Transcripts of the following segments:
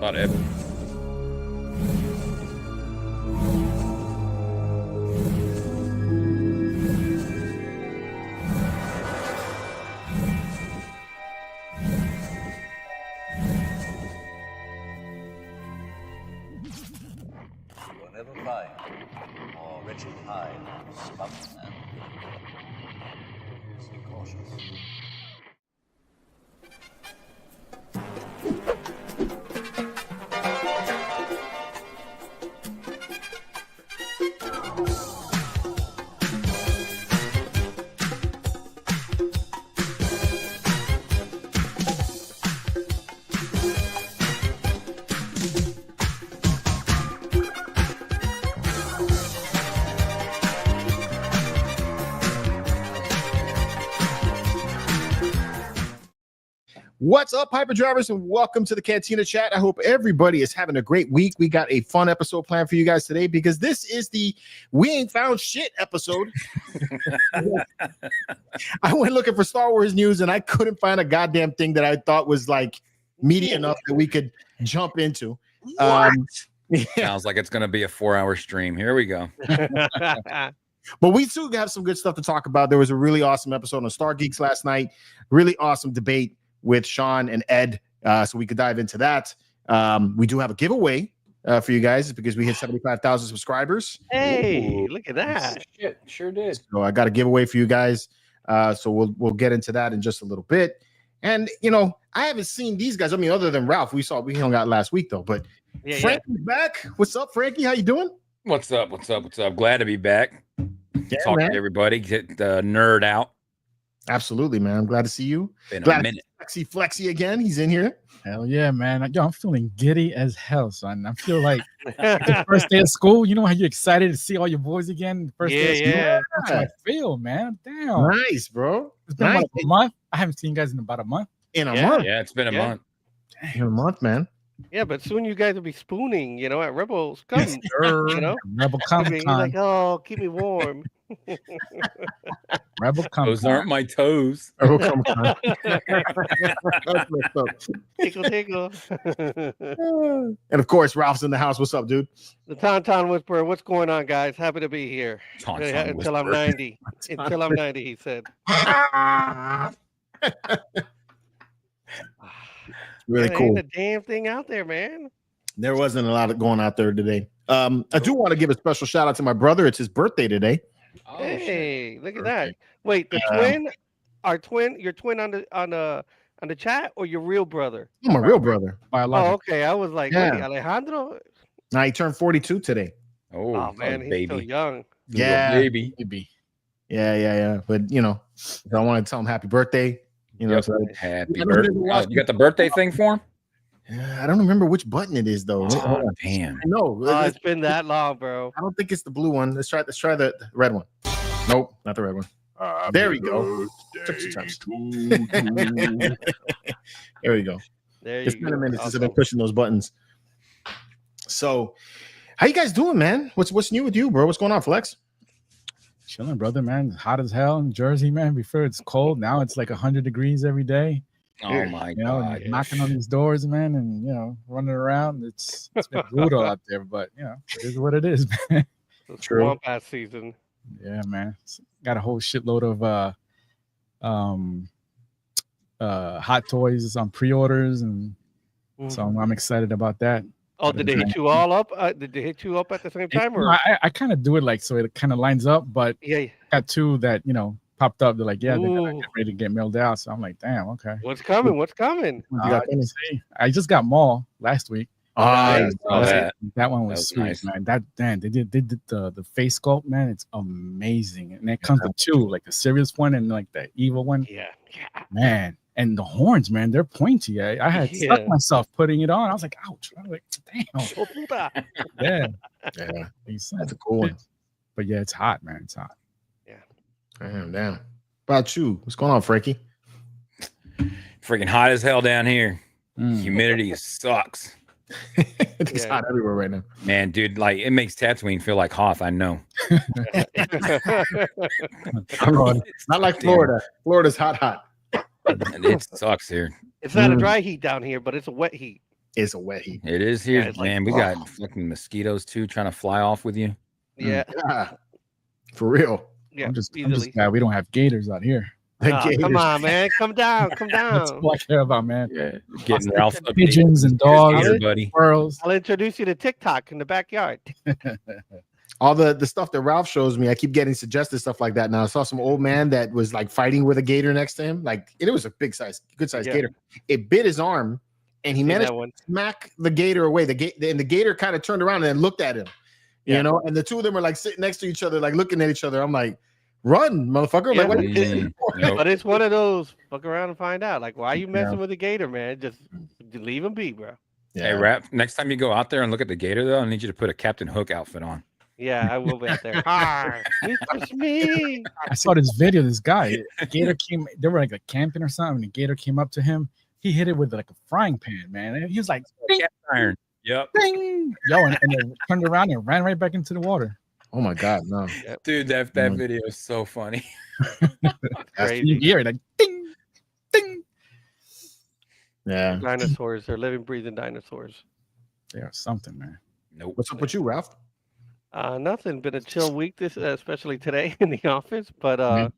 About ever. You will never find more wretched hive of scum and be cautious. What's up, Hyper Drivers, and welcome to the Cantina Chat. I hope everybody is having a great week. We got a fun episode planned for you guys today because this is the We Ain't Found Shit episode. I went looking for Star Wars news and I couldn't find a goddamn thing that I thought was like meaty enough that we could jump into. Sounds like it's going to be a 4-hour stream. Here we go. But we too have some good stuff to talk about. There was a really awesome episode on Stargeekz last night. Really awesome debate with Sean and Ed, so we could dive into that. We do have a giveaway for you guys because we hit 75,000 subscribers. Hey, look at that! Shit, sure did. So I got a giveaway for you guys. So we'll get into that in just a little bit. And you know, I haven't seen these guys. I mean, other than Ralph, we hung out last week though. But Frankie's back. What's up, Frankie? How you doing? What's up? Glad to be back. Talk to everybody. Get the nerd out. Absolutely, man. I'm glad to see you. Been Glad a minute. Flexi again. He's in here. Hell yeah, man. I'm feeling giddy as hell, son. I feel like the first day of school. You know how you're excited to see all your boys again? First day of school. That's how I feel, man. Damn. Nice, bro. It's been about a month. I haven't seen you guys in about a month. In a month. Yeah, it's been a month. In a month, man. Yeah, but soon you guys will be spooning, you know, at Rebel Scum. You know, Rebel Scum Con. He's like, oh, keep me warm. Rebel Scum Con. Those aren't my toes. Rebel Scum Con. Tickle, tickle. And of course, Ralph's in the house. What's up, dude? The Tauntaun Whisperer. What's going on, guys? Happy to be here. Until I'm 90. Until I'm 90, he said. Really there cool. ain't a damn thing out there, man. There wasn't a lot going out there today. I do want to give a special shout out to my brother. It's his birthday today. Oh, hey, look at that. Wait, the your twin on the chat, or your real brother? Oh, my real brother. Oh, okay. I was like, wait, Alejandro? Now he turned 42 today. Oh man, he's so young. Yeah, baby. Yeah. But you know, I want to tell him happy birthday. You know, happy birthday. You got the birthday thing for him? I don't remember which button it is though. Oh, damn. No, it's been that long, bro. I don't think it's the blue one. Let's try the red one. Nope, not the red one. There we go. There we go. It's been a minute since I've been pushing those buttons. So, how you guys doing, man? What's new with you, bro? What's going on, Flex? Chilling, brother, man. Hot as hell in Jersey, man. Before it's cold, now it's like 100 degrees every day. Oh my God! Knocking on these doors, man, and you know, running around. It's been brutal out there, but you know, it is what it is, man. It's swamp ass season. Yeah, man. Got a whole shitload of hot toys on pre-orders, and so I'm excited about that. Oh, did they hit you all up? Did they hit you up at the same time? Or I kind of do it like so it kind of lines up, but got two that you know popped up. They're like, yeah, they're gonna get ready to get mailed out. So I'm like, damn, okay. What's coming? What's coming? I just got Maul last week. That one was sweet, nice. Man. They did the face sculpt, man. It's amazing, and it comes with two, like the serious one and like the evil one. Yeah. Man. And the horns, man, they're pointy. I had stuck myself putting it on. I was like, ouch. I was like, damn. Yeah. That's a cool one. But yeah, it's hot, man. It's hot. Yeah. Damn. What about you? What's going on, Frankie? Freaking hot as hell down here. Humidity sucks. It's hot everywhere right now. Man, dude, like it makes Tatooine feel like Hoth, I know. Not like Florida. Florida's hot. And it sucks here. It's not a dry heat down here, but it's a wet heat. It's a wet heat. It is here, it's man. like, We got fucking mosquitoes too trying to fly off with you. Yeah. Yeah, for real. Yeah. I'm just easily. glad we don't have gators out here. Come on, man. Come down. Come That's down. all I care about, man. Yeah, getting Ralph's up Pigeons and dogs, here, buddy. squirrels. I'll introduce you to TikTok in the backyard. All the stuff that Ralph shows me, I keep getting suggested stuff like that now. I saw some old man that was like fighting with a gator next to him. Like it was a good size gator. It bit his arm, and he managed to smack the gator away. The gator kind of turned around and then looked at him. You know, and the two of them are like sitting next to each other, like looking at each other. I'm like, run, motherfucker. Yeah, like, what are you doing? But it's one of those fuck around and find out. Like, why are you messing with a gator, man? Just leave him be, bro. Yeah. Hey, Rap, next time you go out there and look at the gator, though, I need you to put a Captain Hook outfit on. Yeah, I will be out there. Hi, it's me. I saw this video. This guy, gator came. They were like camping or something. And the gator came up to him. He hit it with like a frying pan, man. And he was like, ding, iron. Yep. Ding. Yo, and then turned around and ran right back into the water. Oh my god, no, dude, that video is so funny. Crazy. You hear it like ding, ding. Yeah, dinosaurs. They're living, breathing dinosaurs. They are something, man. Nope. What's up with you, Ralph? Nothing. Been a chill week this, especially today in the office. But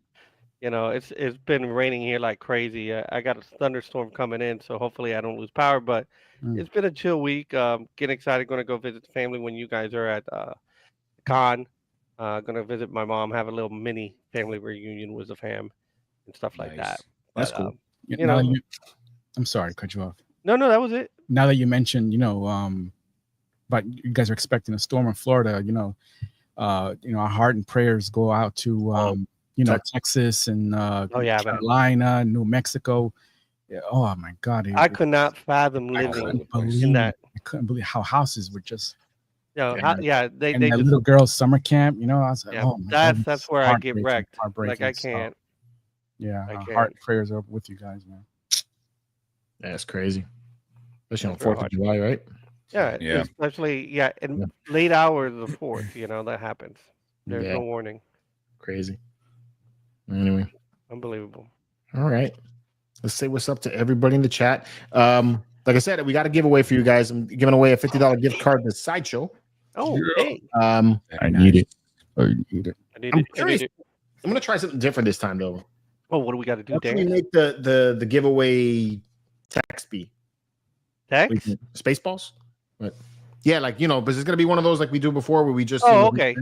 you know, it's been raining here like crazy. I got a thunderstorm coming in, so hopefully I don't lose power. But it's been a chill week. Getting excited. Going to go visit the family when you guys are at con. Going to visit my mom. Have a little mini family reunion with the fam and stuff like that. That's But, cool. You know, I'm sorry to cut you off. No, that was it. Now that you mentioned, but you guys are expecting a storm in Florida, our heart and prayers go out to Texas and Carolina, New Mexico. Yeah, oh my God. I could not fathom living in that. I couldn't believe how houses were just they that just, little girl's summer camp, I was like, oh my God, that's where I get wrecked. Like I can't. Yeah, heart and prayers are with you guys, man. That's crazy. Especially on 4th of July, right? Yeah. Especially in late hours of the 4th, that happens. There's no warning. Crazy. Anyway. Unbelievable. All right. Let's say what's up to everybody in the chat. Like I said, we got a giveaway for you guys. I'm giving away a $50 gift card to Sideshow. Oh, hey. I need it. I'm curious. I'm going to try something different this time, though. Oh, what do we got to do, Dan? Can we make the giveaway text be? Text? Spaceballs? But yeah, but it's going to be one of those like we do before where we just... okay.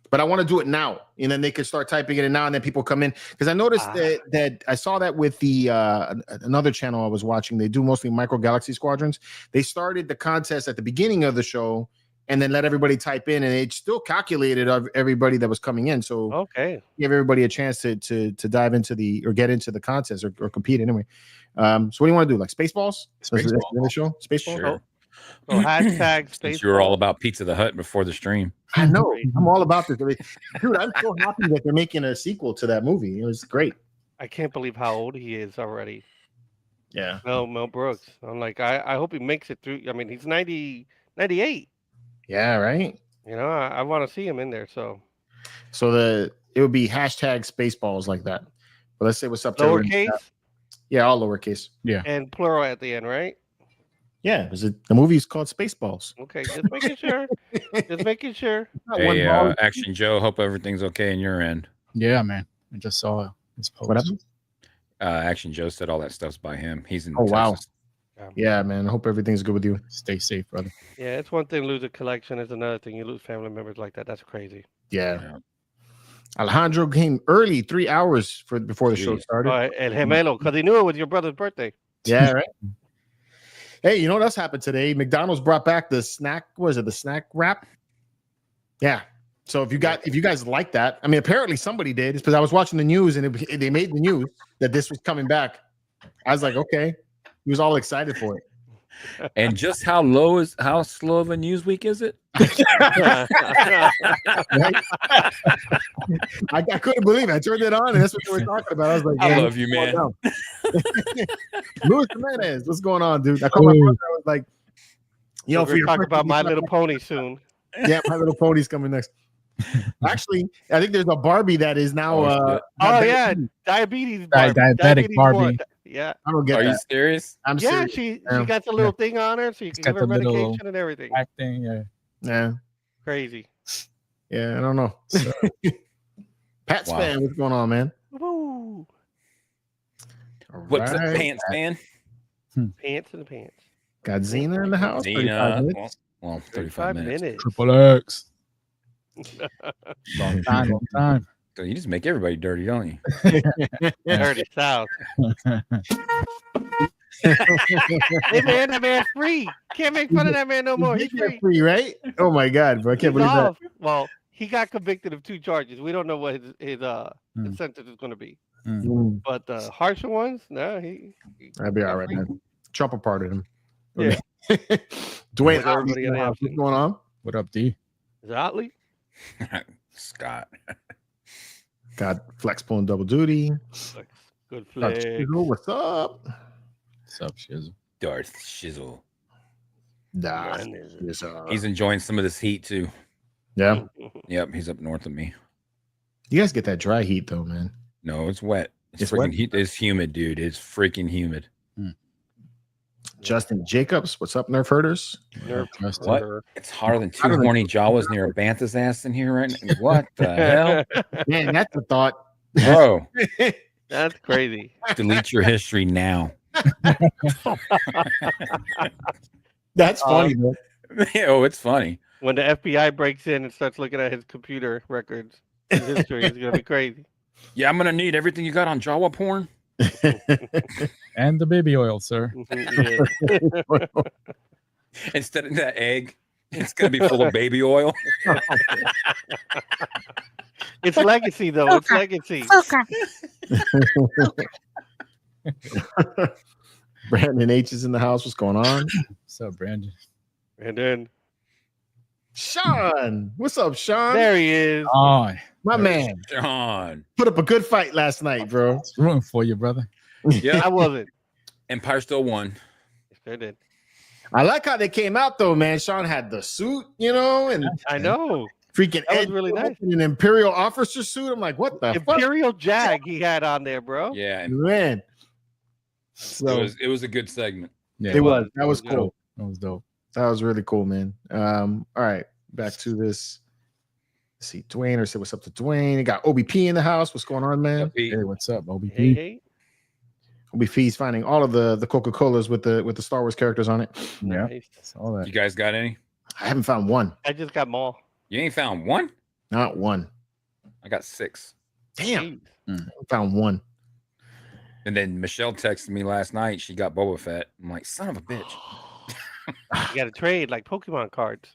But I want to do it now, and then they could start typing it in now, and then people come in. Because I noticed that I saw that with the another channel I was watching. They do mostly Micro Galaxy Squadrons. They started the contest at the beginning of the show, and then let everybody type in, and it still calculated of everybody that was coming in. So give everybody a chance to dive into get into the contest or compete anyway. So what do you want to do? Like Spaceballs? Spaceballs. The show? Spaceballs? Sure. So hashtag Spaceballs. You were all about Pizza the Hut before the stream. I know. I'm all about this. Dude, I'm so happy that they're making a sequel to that movie. It was great. I can't believe how old he is already. Yeah. Mel Brooks. I'm like, I hope he makes it through. I mean, he's 98. Yeah, right. I want to see him in there. So it would be hashtag Spaceballs like that. But let's say what's up to lowercase. Yeah, all lowercase. Yeah, and plural at the end, right? Yeah, the movie is called Spaceballs. Okay, just making sure. Just making sure. Hey, Action Joe, hope everything's okay in your end. Yeah, man. I just saw his post. What happened? Action Joe said all that stuff's by him. He's in Texas. Wow. Yeah, man. I hope everything's good with you. Stay safe, brother. Yeah, it's one thing to lose a collection. It's another thing you lose family members like that. That's crazy. Yeah. Alejandro came early, 3 hours before the show started. El Gemelo, because he knew it was your brother's birthday. Yeah, right. Hey, you know what else happened today? McDonald's brought back the snack. What is it? The snack wrap? Yeah. So if you guys like that, I mean, apparently somebody did. It's because I was watching the news and they made the news that this was coming back. I was like, okay. He was all excited for it. And just how slow of a news week is it? I couldn't believe it. I turned it on and that's what you were talking about. I was like, I love you, man. Luis Jimenez, what's going on, dude? I called my brother. I was like, we're talking about My Little Pony soon. Yeah, My Little Pony's coming next. Actually, I think there's a Barbie that is now diabetes diabetic Barbie. Yeah. I don't get Are that. you serious? I'm Yeah, serious. she got the little thing on her, so you can got give her the little medication and everything. Acting, yeah. Yeah. Crazy. Yeah, I don't know. So, Pat's Wow. fan, what's going on, man? Woo! What's the Alright. pants fan? Pants in the pants. Got Xena in the house. 35 Xena. minutes. Well, 35 minutes. Triple X. Long time, long time. So you just make everybody dirty, don't you? Dirty South. Hey man, that man's free. Can't make fun of that man no more. He's free. Free, right? Oh my god, bro! I can't He's believe off. Well, he got convicted of 2 charges. We don't know what his sentence is going to be. that. But the harsher ones, no, I'd be all right, man. Trump a part of him. Yeah. Dwayne, With everybody in the house. what's going on? What up, D? Is it Otley? Scott. Got Flex pulling double duty. Good Got flex. Chisel, what's up? What's up, Shizzle? Darth Shizzle. Nah, He's enjoying some of this heat too. yeah. Yep, he's up north of me. You guys get that dry heat though, man. No, it's wet. It's freaking wet? heat. It's humid, dude. It's freaking humid. Justin Jacobs, what's up, Nerf herders? What? It's hotter than 2 horny Jawas near a Bantha's ass in here right now. What the hell? Man, that's a thought. Bro, That's crazy. delete your history now. That's funny, man. Oh, it's funny. When the FBI breaks in and starts looking at his computer records, his history is going to be crazy. Yeah, I'm gonna need everything you got on Jawa porn. And the baby oil, sir. Yeah. Instead of that egg, it's gonna be full of baby oil. It's legacy, though. It's legacy. Brandon H is in the house. What's going on? What's up, Brandon? And then Sean, what's up, Sean? there he is. Oh, My man John. put up a good fight last night, bro. it's rooting for you, brother. Yeah, I wasn't. Empire still won. Sure did. I like how they came out though, man. Sean had the suit, you know, and I know. freaking That was Ed really nice. in an Imperial officer suit. I'm like, what the fuck, Imperial Jag he had on there, bro. Yeah, and man? So it was a good segment. Yeah, it was. That It was was cool. That was dope. That was really cool, man. All right, back to this. Let's see, Dwayne, or say what's up to Dwayne. You got OBP in the house. What's going on, man? Pete. Hey, what's up, OBP? Hey, hey. OBP's finding all of the Coca-Colas with the Star Wars characters on it. Yeah, Nice. all that. You guys got any? I haven't found one. I just got Maul. You ain't found one? Not one. I got 6. Damn, Jeez. I haven't found one. And then Michelle texted me last night. She got Boba Fett. I'm like, son of a bitch. You got to trade like Pokemon cards.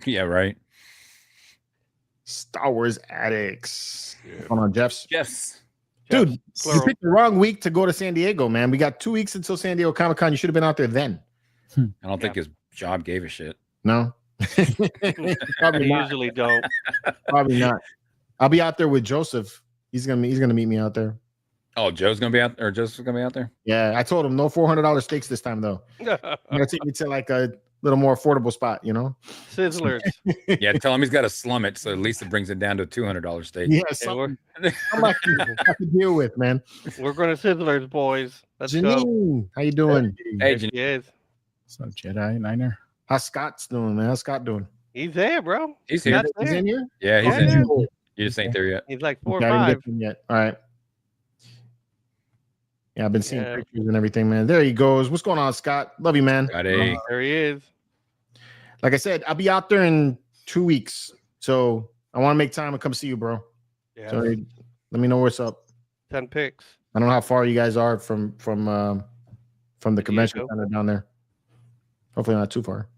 Yeah, right. Star Wars addicts. What's going on, Jeffs? Yes. Dude, you Plural. picked the wrong week to go to San Diego, man. We got 2 weeks until San Diego Comic-Con. You should have been out there then. I don't think his job gave a shit. No? I Probably not. usually don't. Probably not. I'll be out there with Joseph. He's gonna meet me out there. Oh, Joe's gonna be out, or Joseph's gonna be out there. Yeah, I told him no $400 steaks this time though. You're gonna take me to like a little more affordable spot, you know? Sizzlers. Yeah, tell him he's got to slum it, so at least it brings it down to a $200 steak. Yeah, Hey, something I have to deal with, man. we're going to Sizzlers, boys. Let's go. Janine, how you doing? Hey, He is. What's up, Jedi Niner? How's Scott's doing, man? How's Scott doing? He's there, bro. he's here. Scott's He's there. in here? Yeah, he's Oh, in yeah. here. You just ain't there yet. He's like 4 or Okay, I didn't 5. get him yet. All right. Yeah, I've been seeing Yeah. pictures and everything, man. There he goes. What's going on, Scott? Love you, man. Got a There he is. Like I said, I'll be out there in 2 weeks. So I want to make time to come see you, bro. Yeah. So let me know what's up. 10 picks. I don't know how far you guys are from the convention Diego. center down there. Hopefully not too far.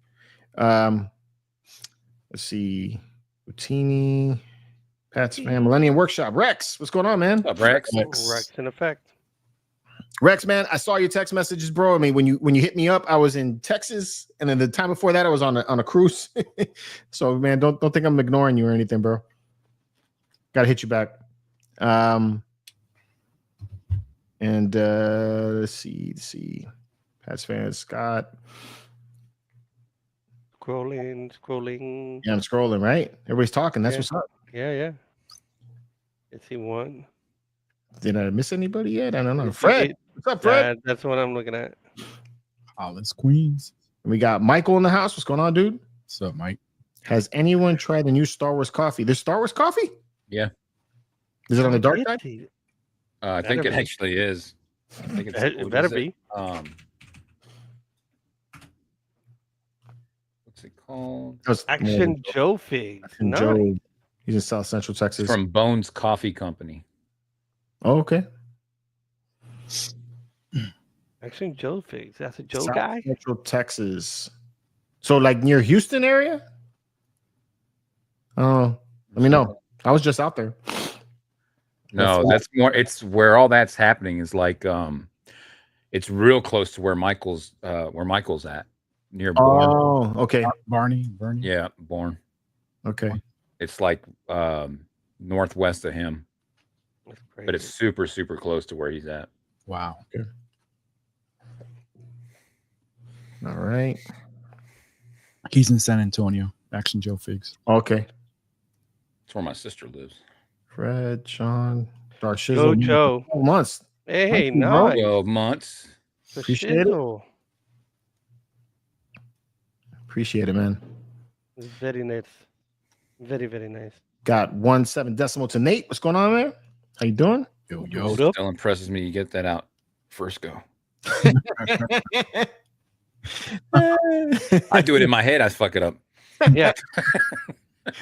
Let's see. Routini, Pat's fan, Millennium Workshop. Rex, what's going on, man? What's up, Rex? Rex in effect. Rex, man, I saw your text messages, bro. I mean, when you hit me up, I was in Texas, and then the time before that, I was on a cruise. So, man, don't think I'm ignoring you or anything, bro. Gotta hit you back. And let's see. Pat's fan, Scott. Scrolling. Yeah, I'm scrolling, right? Everybody's talking. That's Yeah. what's up. Yeah. Is he one? Did I miss anybody yet? I don't know. Did- Fred. What's up, Fred? That's what I'm looking at. Hollis Queens. And we got Michael in the house. What's going on, dude? What's up, Mike? Has anyone tried the new Star Wars coffee? There's Star Wars coffee? Yeah. Is it on the dark side? I think it actually is. I think it's It better be. What's it called? Action Joe Figs. Action Nice. Joe. He's in South Central Texas. It's from Bones Coffee Company. Oh, okay. Action Joe Figs. That's a Joe South guy. Central Texas. So like near Houston area? Oh, let me know. I was just out there. No, that's more. It's where all that's happening is like it's real close to where Michael's at near Bourne. Oh, okay. Bernie. Yeah, Bourne. Okay. It's like northwest of him, That's crazy. but it's super super close to where he's at. Wow. All right. He's in San Antonio. Action Joe Figs. Okay. That's where my sister lives. Fred, Sean, Dark Go Shizzle. Joe. 12 months. Hey, Thank you, bro. nice. 12 months. The Appreciate it. shizzle. Appreciate it, man. It's very nice. Very, very nice. Got 1/7 decimal to Nate. What's going on there? How you doing? Yo, Hold It up. still impresses me you get that out first go. I do it in my head. I fuck it up. Yeah.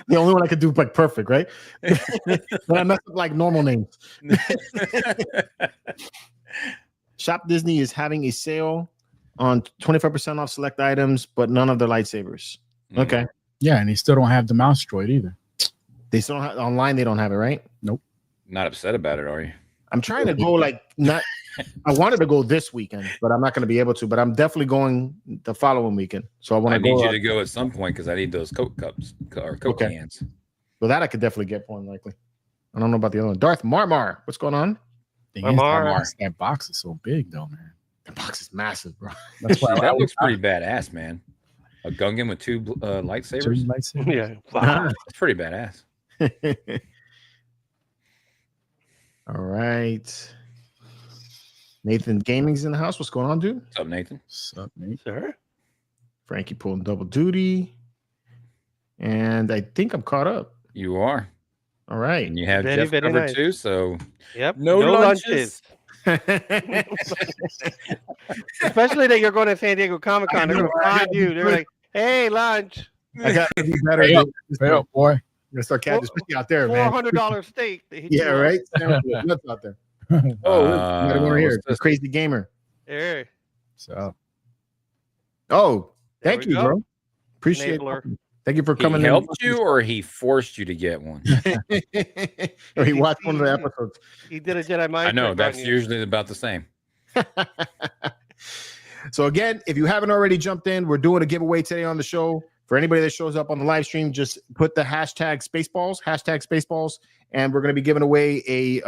The only one I could do like perfect, right? But I mess up like normal names. Shop Disney is having a sale on 25% off select items, but none of their lightsabers. Okay. Yeah, and he still don't have the mouse droid either. They still don't have online, they don't have it, right? Not upset about it, are you? I'm trying to go like not I wanted to go this weekend, but I'm not going to be able to. But I'm definitely going the following weekend. So I want I to need go. you to go at some point because I need those Coke cups or Coke Okay. cans. Well, that I could definitely get more than likely. I don't know about the other one. Darth Marmar, what's going on? Thing My is, Mar- that box is so big, though, man. The box is massive, bro. That's why That looks pretty badass, man. A Gungan with two lightsabers. Yeah. Wow. That's pretty badass. All right. Nathan Gaming's in the house. What's going on, dude? What's up, Nathan? What's up, mate? Sir? Frankie pulling double duty. And I think I'm caught up. You are. All right. And you have Very, Jeff very covered nice. too. So Yep. no lunches. Especially that you're going to San Diego Comic Con. They're going to find you. They're like, hey, lunch. I got to be better. Hey, than- Hey, up, boy. I'm gonna start catching especially out there, man. $400 steak. They hit Yeah, you up. right. Nuts out there. Oh, got one here. what's The this? crazy gamer. There. So, Oh, There thank we you, go. bro. Appreciate Enabler. it. Thank you for He coming helped you or he forced you to get one? or he watched one of the episodes. He did a Jedi mind I know trick that's on you. usually about the same. So again, if you haven't already jumped in, we're doing a giveaway today on the show. For anybody that shows up on the live stream, just put the #Spaceballs, and we're going to be giving away a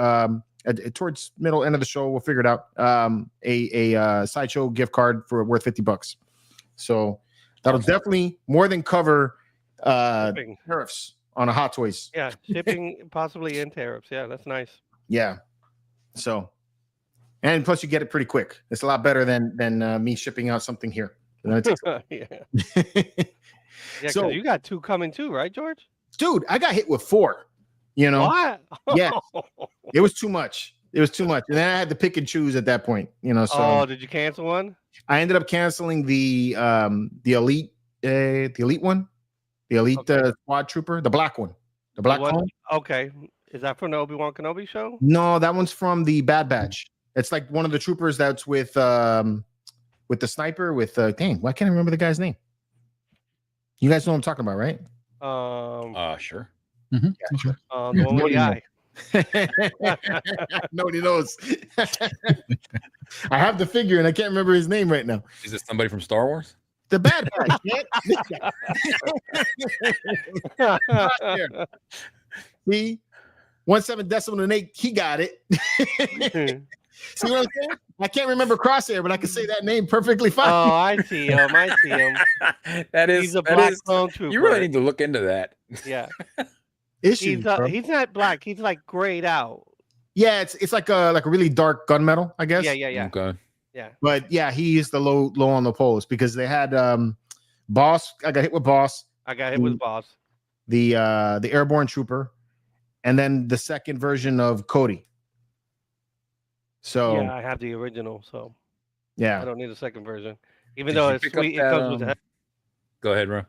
towards middle end of the show. We'll figure it out. A Sideshow gift card for worth $50. So that'll definitely more than cover Shipping. tariffs on a Hot Toys. Yeah, shipping possibly in tariffs. Yeah, that's nice. Yeah. So, and plus you get it pretty quick. It's a lot better than me shipping out something here. And then it takes- Yeah, yeah. So- You got two coming too, right, George? Dude, I got hit with 4. You know, What? Yeah. it was too much. It was too much, and then I had to pick and choose at that point. You know, so Oh, did you cancel one? I ended up canceling the elite one, the elite Okay. squad trooper, the black one, the black One- one. Okay. Is that from the Obi-Wan Kenobi show? No, that one's from the Bad Batch. It's like one of the troopers that's with the sniper with dang, why can't I remember the guy's name? You guys know what I'm talking about, right? Sure. mhm. Sure. The one with the eye. Nobody knows. I have the figure and I can't remember his name right now. Is it somebody from Star Wars? The Bad Batch. man. See, 1/7 decimal and 8. He got it. See what I'm saying? I can't remember Crosshair, but I can say that name perfectly fine. Oh, I see him. I see him. That is. He's a that black is- clone trooper. You really need to look into that. Yeah. Issues, bro. He's not black. He's like grayed out. Yeah, it's like a really dark gunmetal, I guess. Yeah. Okay. Yeah. But yeah, he is the low on the polls because they had Boss. I got hit with Boss. I got hit with Boss. The Airborne Trooper, and then the second version of Cody. So yeah, I have the original, so yeah, I don't need a second version. Even Did though you it's pick up sweet, it that, comes with. Go ahead, bro.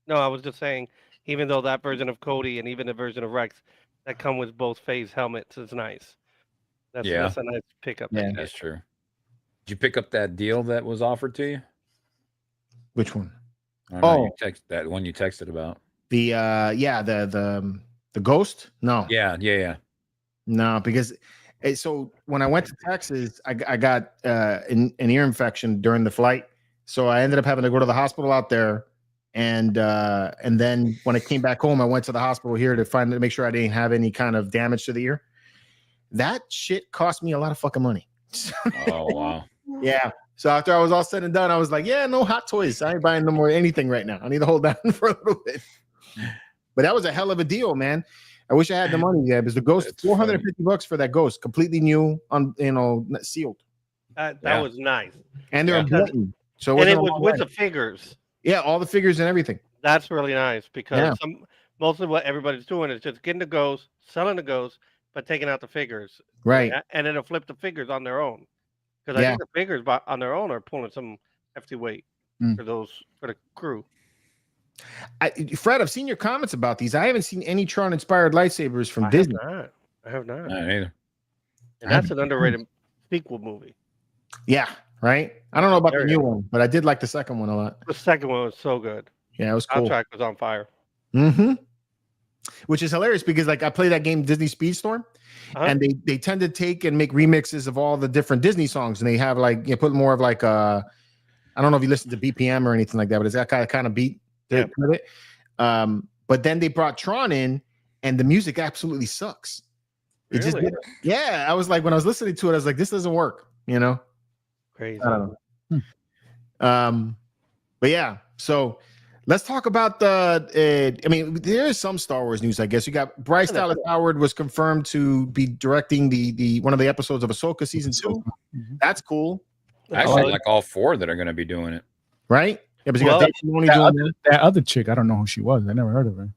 No, I was just saying, even though that version of Cody and even the version of Rex that come with both phase helmets is nice. That's a nice pickup. Yeah. That's true. Did you pick up that deal that was offered to you? which one? I don't know, you text that one you texted about. The the Ghost? No. Yeah. No, because so when I went to Texas, I got an ear infection during the flight. So I ended up having to go to the hospital out there. And then when I came back home, I went to the hospital here to make sure I didn't have any kind of damage to the ear. That shit cost me a lot of fucking money. Oh wow. Yeah. So after I was all said and done, I was like, yeah, no hot toys. I ain't buying no more anything right now. I need to hold down for a little bit. But that was a hell of a deal, man. I wish I had the money. Yeah, because the Ghost, $450 for that Ghost, completely new, sealed. That was nice. And they're important. So it was with the figures. Yeah, all the figures and everything. That's really nice because mostly what everybody's doing is just getting the Ghost, selling the Ghost, but taking out the figures. Right. And then they'll flip the figures on their own. Because I think the figures on their own are pulling some hefty weight for the crew. Fred, I've seen your comments about these. I haven't seen any Tron inspired lightsabers from Disney. I have not. Not either. And that's an underrated sequel movie. Yeah, right. I don't know about the new one, but I did like the second one a lot. The second one was so good. Yeah, it was cool. Soundtrack was on fire. Mm-hmm. Which is hilarious because like I play that game Disney Speedstorm, and they tend to take and make remixes of all the different Disney songs, and they have like put more of like I don't know if you listen to BPM or anything like that, but it's that kind of beat. Yeah. But then they brought Tron in, and the music absolutely sucks. It just I was like, when I was listening to it, I was like, this doesn't work, Crazy. I don't know. But yeah, so let's talk about the. I mean, there is some Star Wars news, I guess. You got Bryce Dallas Howard was confirmed to be directing the one of the episodes of Ahsoka season 2. Mm-hmm. That's cool. Actually, like all 4 that are going to be doing it, right? Yeah, but you got that other chick. I don't know who she was. I never heard of her.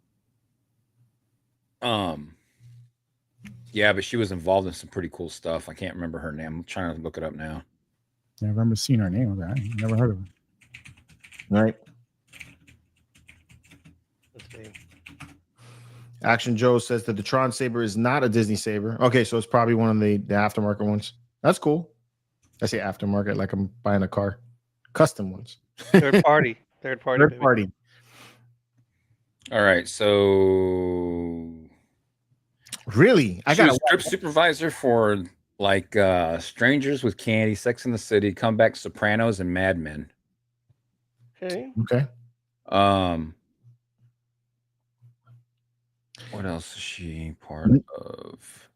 Yeah, but she was involved in some pretty cool stuff. I can't remember her name. I'm trying to look it up now. Yeah, I remember seeing her name. I never heard of her. Right. Let's see. Action Joe says that the Tron saber is not a Disney saber. Okay, so it's probably one of the aftermarket ones. That's cool. I say aftermarket like I'm buying a car. Custom ones. Third party. All right, so really, I got a script supervisor for like Strangers with Candy, Sex in the City, Comeback, Sopranos, and Mad Men. Okay. What else is she part of?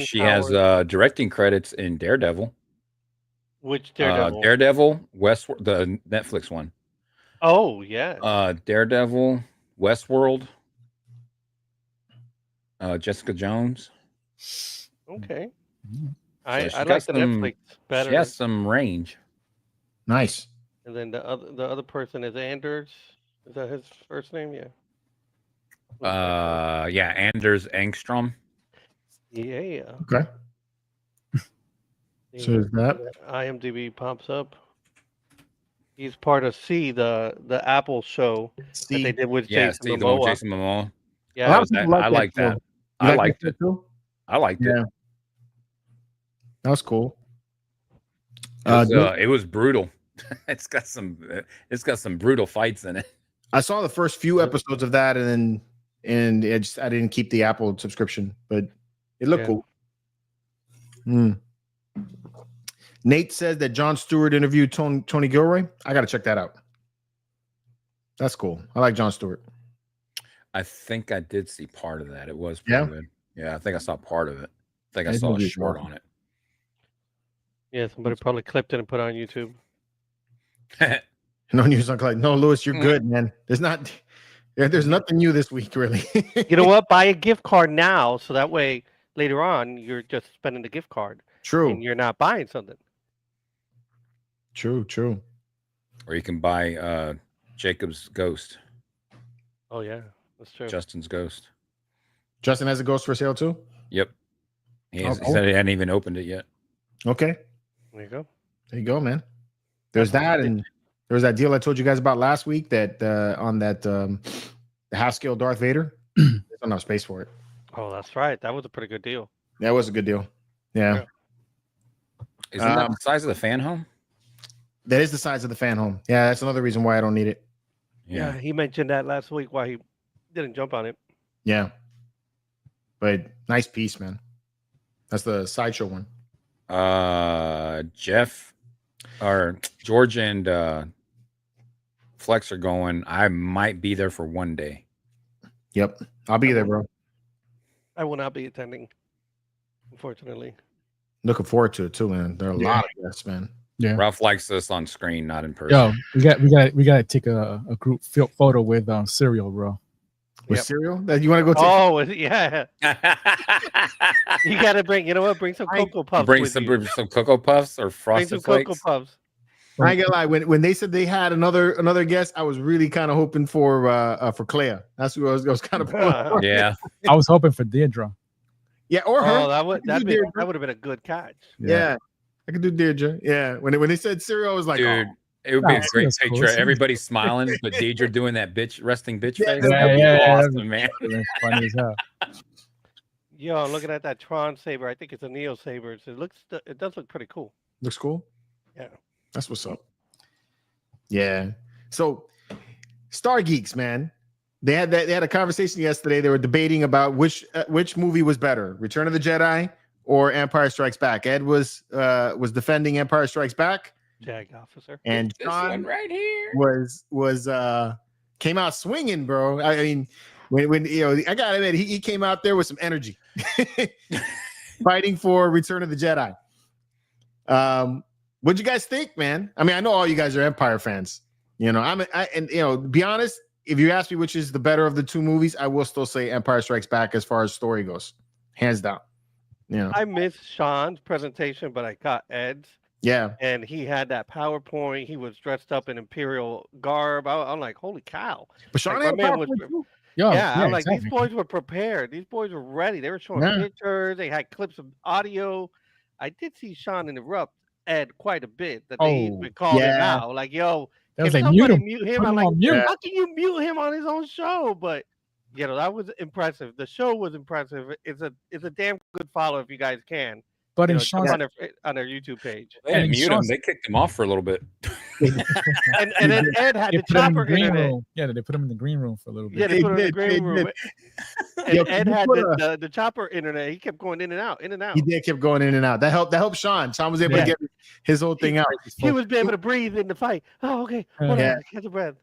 She has directing credits in Daredevil. Which Daredevil? Daredevil, Westworld, the Netflix one. Oh, yeah. Daredevil, Westworld, Jessica Jones. Okay. So I like the Netflix better. She has some range. Nice. And then the other person is Anders. Is that his first name? Yeah. Anders Engstrom. Yeah. Okay. So is that IMDb pops up. He's part of the Apple show that they did with Jason Momoa. The one with Jason Momoa. Yeah, I like that. I liked it. I liked it. That was cool. It was brutal. It's got some brutal fights in it. I saw the first few episodes of that, and I didn't keep the Apple subscription, but it looked cool. Nate says that Jon Stewart interviewed Tony Gilroy. I got to check that out. That's cool. I like Jon Stewart. I think I did see part of that. It was pretty good. Yeah, I think I saw part of it. I think I saw a short on it. Yeah, somebody probably clipped it and put it on YouTube. No news on like, no, Lewis, you're good, man. There's nothing new this week, really. You know what? Buy a gift card now, so that way later on you're just spending the gift card True. and you're not buying something. True. Or you can buy Jacob's ghost. Oh yeah, that's true. Justin's ghost. Justin has a ghost for sale too? Yep. He Oh, said he hadn't even opened it yet. Okay. There you go. There you go, man. There's that, and there's that deal I told you guys about last week that on that the half scale Darth Vader. There's not enough space for it. Oh, that's right. That was a pretty good deal. That was a good deal. Yeah. Isn't that the size of the fan home? That is the size of the fan home. Yeah, that's another reason why I don't need it. Yeah, he mentioned that last week why he didn't jump on it. Yeah. But nice piece, man. That's the sideshow one. Jeff or George and Flex are going. I might be there for one day. Yep. I'll be there, bro. I will not be attending, unfortunately. Looking forward to it too, man. There are a lot of guests, man. Yeah. Ralph likes us on screen, not in person. Yo, we got to take a group photo with Cereal, bro. With cereal that you want to go take? Oh, yeah. You got to bring. You know what? Bring some Cocoa Puffs. Bring with some you. Cocoa Puffs or Bring Frosted some Flakes. Cocoa Puffs. I ain't gonna lie. When they said they had another guest, I was really kind of hoping for Clea. That's who I was kind of pulling for. Yeah. I was hoping for Deirdre. Yeah, or her. Oh, that would have been a good catch. Yeah. I could do Deirdre. Yeah. When they said cereal, I was like, Dude, oh. it would be a Nah, great that's cool. picture. Everybody's smiling, but Deidre doing that resting bitch face. Yeah, That'd be awesome, man. Funny as hell. Yo, I'm looking at that Tron saber. I think it's a Neo saber. It does look pretty cool. Looks cool. Yeah. That's what's up. Yeah. So Stargeekz, man. They had a conversation yesterday. They were debating about which movie was better, Return of the Jedi or Empire Strikes Back. Ed was defending Empire Strikes Back. Jag officer. And This John one right here was came out swinging, bro. I mean, when you know, I gotta admit, he came out there with some energy, fighting for Return of the Jedi. What'd you guys think, man? I mean, I know all you guys are Empire fans. You know, and you know, to be honest, if you ask me which is the better of the two movies, I will still say Empire Strikes Back as far as story goes, hands down. You know, I missed Sean's presentation, but I got Ed's. yeah. And he had that PowerPoint. He was dressed up in Imperial garb. I'm like, holy cow. But Sean Like, had my man PowerPoint was- too. Yo, I'm like, exactly. these boys were prepared. These boys were ready. They were showing Yeah. pictures. They had clips of audio. I did see Sean interrupt Ed quite a bit. That they even called him yeah. out. Like, yo, That was can like, mute somebody him. mute him? Put I'm him like, on mute. how can you mute him on his own show? But you know, that was impressive. The show was impressive. It's a damn good follow if you guys can. But You in know, jump Sean's on their YouTube page. They didn't And mute him. Sean's- They kicked him off for a little bit. And then Ed had they the put him in chopper the green internet. room. Yeah, they put him in the green room for a little bit. Yeah, they put him in the green They room. did. And Yo, Ed can you had put the chopper internet. He kept going in and out, in and out. He did keep going in and out. That helped Sean. Sean was able Yeah. to get his whole thing out. He was able to breathe in the fight. Oh, okay. Hold Yeah. on. Catch a breath.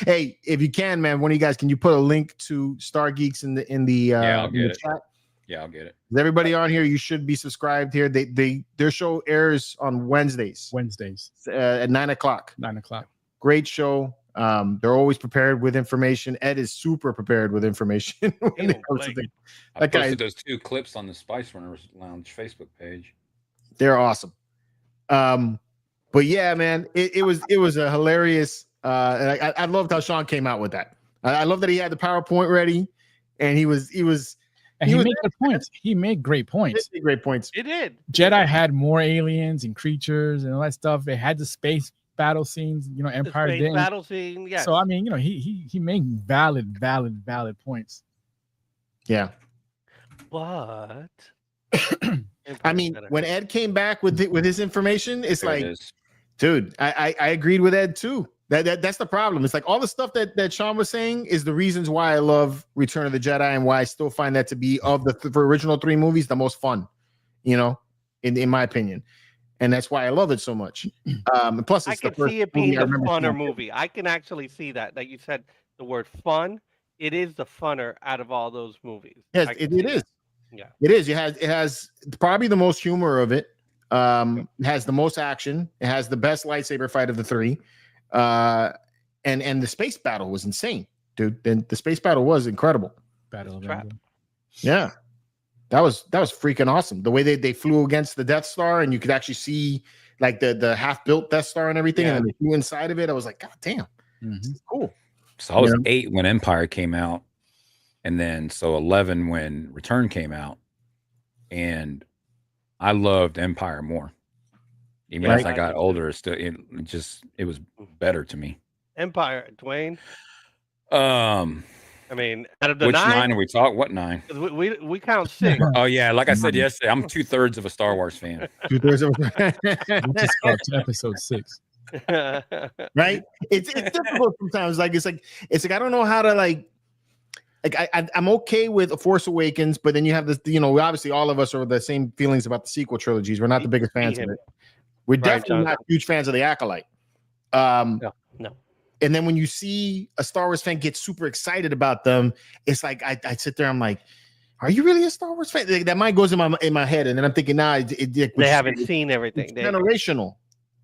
Hey, if you can, man, one of you guys, can you put a link to Stargeekz in the I'll in get the it. chat? Yeah, I'll get it. Everybody on here, you should be subscribed here. Their show airs on Wednesdays at 9:00. 9:00. Great show. They're always prepared with information. Ed is super prepared with information. when it comes to things. I That guy- posted those 2 clips on the Spice Runners Lounge Facebook page. They're awesome. But yeah, man, it was a hilarious. And I loved how Sean came out with that. I love that he had the PowerPoint ready, and he was. And He he was- made good points. He made great points. Great points. It did. Jedi had more aliens and creatures and all that stuff. They had the space battle scenes. You know, The Empire space didn't. battle scene. Yeah. So I mean, you know, he made valid points. Yeah. But I mean, when Ed came back with his information, it's There like, it is. dude, I agreed with Ed too. That's the problem. It's like all the stuff that Sean was saying is the reasons why I love Return of the Jedi and why I still find that to be of the original 3 movies the most fun, you know, in my opinion, and that's why I love it so much. And plus, I it's the can first see it movie being I the remember funner seeing. movie. I can actually see that. Like you said, the word fun. It is the funner out of all those movies. Yes, I it can see is. that. Yeah. It is. It has probably the most humor of it. It has the most action. It has the best lightsaber fight of the 3. And the space battle was insane, dude. And the space battle was incredible. Battle of Trap. Endor. Yeah. That was freaking awesome. The way they flew against the Death Star, and you could actually see like the half built Death Star and everything, and then they flew inside of it. I was like, God damn, this is cool. So I was 8 when Empire came out, and then so 11 when Return came out, and I loved Empire more. Even as I got older, it was better to me. Empire, Dwayne. I mean, out of the which 9 are we talking? What 9? We count 6. Oh yeah, like I said yesterday, I'm 2/3 of a Star Wars fan. 2/3 of just got to episode 6. Right? It's difficult sometimes. It's like I don't know how to like I'm okay with A Force Awakens, but then you have this, obviously all of us are the same feelings about the sequel trilogies. We're not the biggest fans of it. We're definitely not huge fans of the Acolyte. No. And then when you see a Star Wars fan get super excited about them, it's like I sit there, I'm like, are you really a Star Wars fan? That mind goes in my head, and then I'm thinking, nah, they haven't seen everything. It's generational.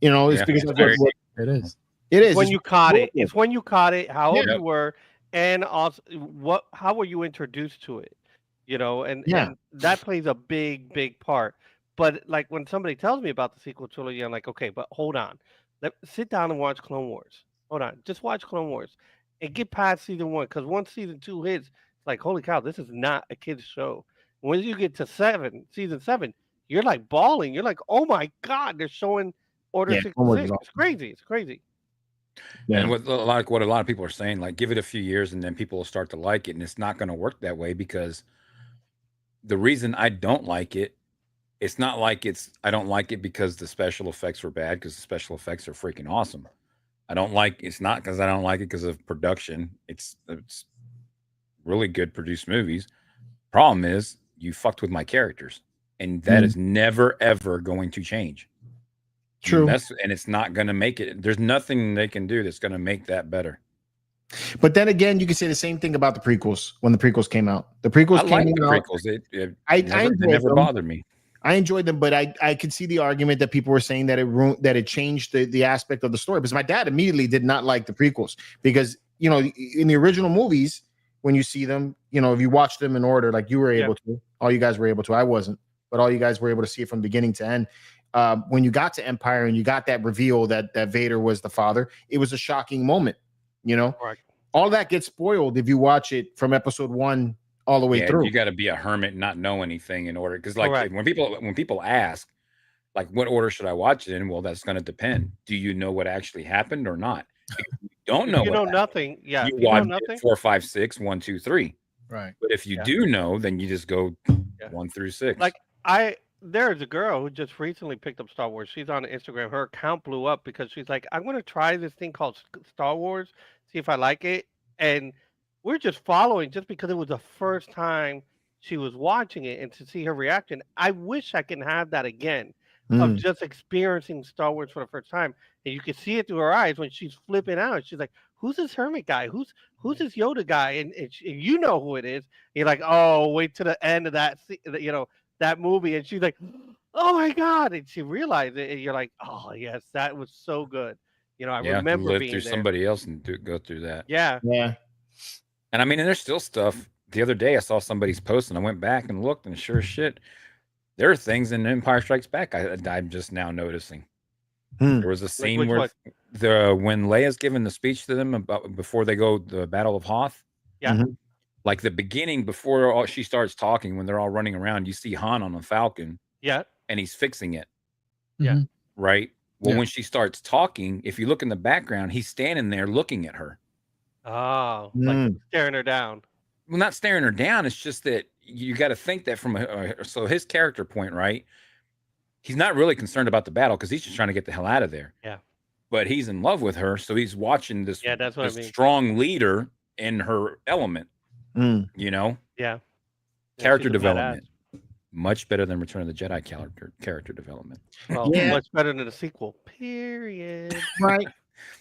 It's because of what it is. It is when you caught it. It's when you caught it, how old you were, and also how were you introduced to it? And that plays a big part. But like when somebody tells me about the sequel trilogy, I'm like, okay, but hold on. Sit down and watch Clone Wars. Hold on, just watch Clone Wars and get past season 1, because once season 2 hits, it's like, holy cow, this is not a kid's show. When you get to season 7, you're like bawling. You're like, oh my God, they're showing Order 66. It's crazy. Yeah. And what a lot of people are saying, like, give it a few years and then people will start to like it, and it's not going to work that way, because the reason I don't like it, it's not like I don't like it because the special effects were bad, because the special effects are freaking awesome. It's not because I don't like it because of production. It's really good produced movies. Problem is, you fucked with my characters, and that is never ever going to change. True. And it's not going to make it. There's nothing they can do that's going to make that better. But then again, you can say the same thing about the prequels. When the prequels came out, the prequels It never bothered me. I enjoyed them, but I could see the argument that people were saying that it changed the aspect of the story. Because my dad immediately did not like the prequels, because in the original movies, when you see them, if you watch them in order, like you were able to, all you guys were able to, I wasn't, but all you guys were able to see it from beginning to end. When you got to Empire and you got that reveal that Vader was the father, it was a shocking moment. Right. All that gets spoiled if you watch it from episode 1 all the way through. You got to be a hermit and not know anything in order, because when people ask, like, what order should I watch it in? Well, that's going to depend. Do you know what actually happened or not? If you don't know. You know nothing. Yeah. You watch it 4, 5, 6, 1, 2, 3. Right. But if you do know, then you just go 1 through 6. Like there's a girl who just recently picked up Star Wars. She's on Instagram. Her account blew up because she's like, I'm going to try this thing called Star Wars, see if I like it. And we're just following just because it was the first time she was watching it, and to see her reaction. I wish I can have that again of just experiencing Star Wars for the first time. And you can see it through her eyes when she's flipping out. She's like, who's this hermit guy? Who's this Yoda guy? And you know who it is. And you're like, oh, wait to the end of that, that movie. And she's like, oh my God. And she realized it. And you're like, oh yes, that was so good. I remember live being through there. Somebody else and go through that. Yeah. And I mean, and there's still stuff. The other day I saw somebody's post and I went back and looked, and sure as shit, there are things in Empire Strikes Back I'm just now noticing. There was a scene where when Leia's giving the speech to them about before they go the Battle of Hoth. Yeah. Like the beginning, before she starts talking, when they're all running around, you see Han on a Falcon. Yeah. And he's fixing it. Yeah. Right. Well, when she starts talking, if you look in the background, he's standing there looking at her. Oh, like staring her down. Well, not staring her down. It's just that you got to think that from so his character point, right? He's not really concerned about the battle because he's just trying to get the hell out of there. Yeah. But he's in love with her, so he's watching this. Yeah, that's what I mean. Strong leader in her element. Yeah. Character development. Much better than Return of the Jedi character development. Well, much better than the sequel. Period. Right.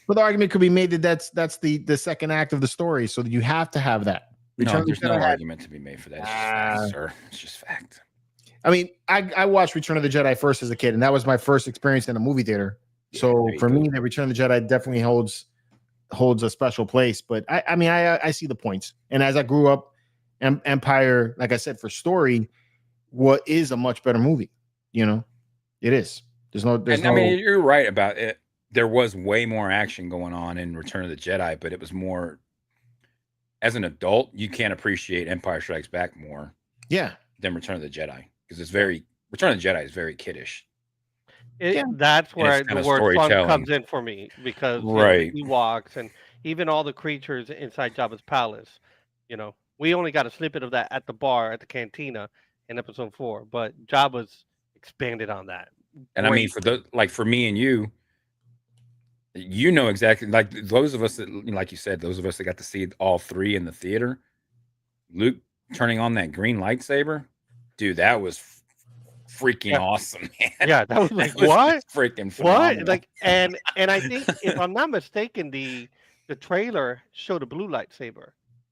But the argument could be made that that's the second act of the story, so that you have to have that. There's no argument to be made for that. It's just fact, sir. It's just fact. I mean, I watched Return of the Jedi first as a kid, and that was my first experience in a movie theater. So for me, the Return of the Jedi definitely holds a special place. But I see the points. And as I grew up, Empire, like I said, for story, what is a much better movie. You know, it is. I mean, you're right about it. There was way more action going on in Return of the Jedi, but it was more. As an adult, you can't appreciate Empire Strikes Back more. Yeah. Than Return of the Jedi, because it's very Return of the Jedi is very kiddish. That's where the word fun comes in for me, because right, the Ewoks and even all the creatures inside Jabba's palace. You know, we only got a snippet of that at the bar at the cantina in episode 4, but Jabba's expanded on that. And I mean, for me and you, you know exactly, like those of us that, like you said, those of us that got to see all 3 in the theater. Luke turning on that green lightsaber, dude, that was freaking awesome, man. Yeah, that was like what? Freaking phenomenal. What? Like, and I think if I'm not mistaken, the trailer showed a blue lightsaber.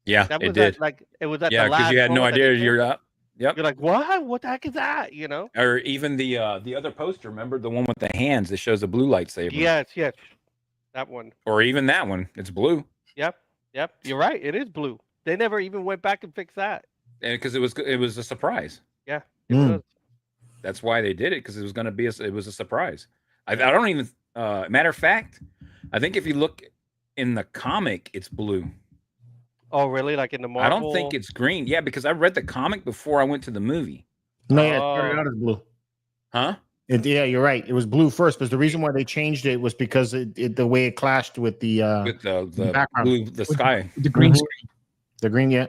Yeah, that was it did. It was at the last. Yeah, because you had no idea you're up. Yep. You're like, what? What the heck is that? You know? Or even the other poster. Remember the one with the hands that shows a blue lightsaber? Yes, that one. Or even that one. It's blue. Yep. You're right. It is blue. They never even went back and fixed that. And because it was a surprise. Yeah, it was. That's why they did it, because it was going to be it was a surprise. I don't even. Matter of fact, I think if you look in the comic, it's blue. Oh, really? Like in the Marvel? I don't think it's green. Yeah, because I read the comic before I went to the movie. No, yeah, it started out as blue. Huh? Yeah, you're right. It was blue first, but the reason why they changed it was because the way it clashed with the background, blue, the sky, the green screen. The green, yeah.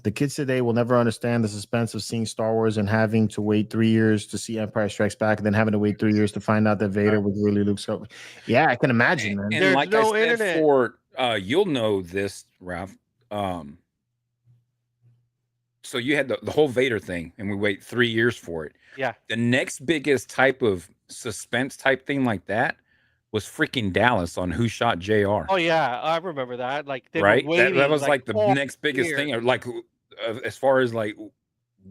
The kids today will never understand the suspense of seeing Star Wars and having to wait 3 years to see Empire Strikes Back, and then having to wait 3 years to find out that Vader was really Luke Skywalker. Yeah, I can imagine, man. And like no I said, internet. You'll know this, Ralph. So you had the whole Vader thing, and we wait 3 years for it. Yeah. The next biggest type of suspense type thing like that was freaking Dallas on Who Shot JR. Oh yeah, I remember that. Like, right, that was like the next biggest thing, or like as far as like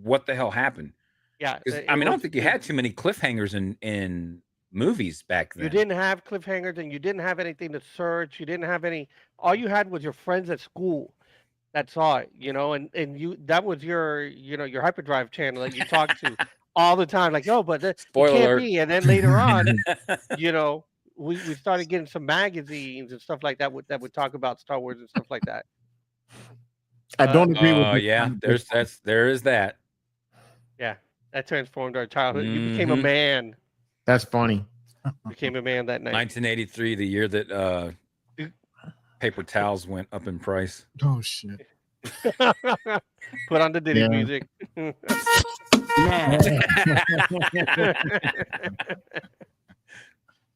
what the hell happened. Yeah, I mean, I don't think you had too many cliffhangers in movies back then. You didn't have cliffhangers, and you didn't have anything to search. You didn't have any. All you had was your friends at school that saw it, you know, and you that was your your hyperdrive channel that you talked to all the time. Like, no, but spoiler can't alert. Be. And then later on, you know. We started getting some magazines and stuff like that would talk about Star Wars and stuff like that. I don't agree with you. Yeah, there is that. Yeah, that transformed our childhood. You became a man. That's funny. Became a man that night. 1983, the year that paper towels went up in price. Oh shit. Put on the Diddy music.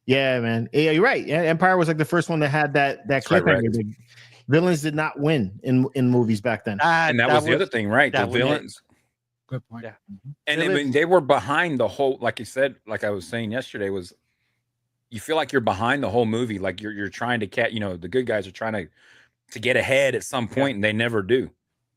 Yeah, man. Yeah, you're right. Yeah, Empire was like the first one that had that cliffhanger. Villains did not win in movies back then. And that was the other thing, right? The villains. Good point. Yeah. And I mean, they were behind the whole, like you said, like I was saying yesterday, was you feel like you're behind the whole movie, like you're trying to catch, the good guys are trying to get ahead at some point, and they never do.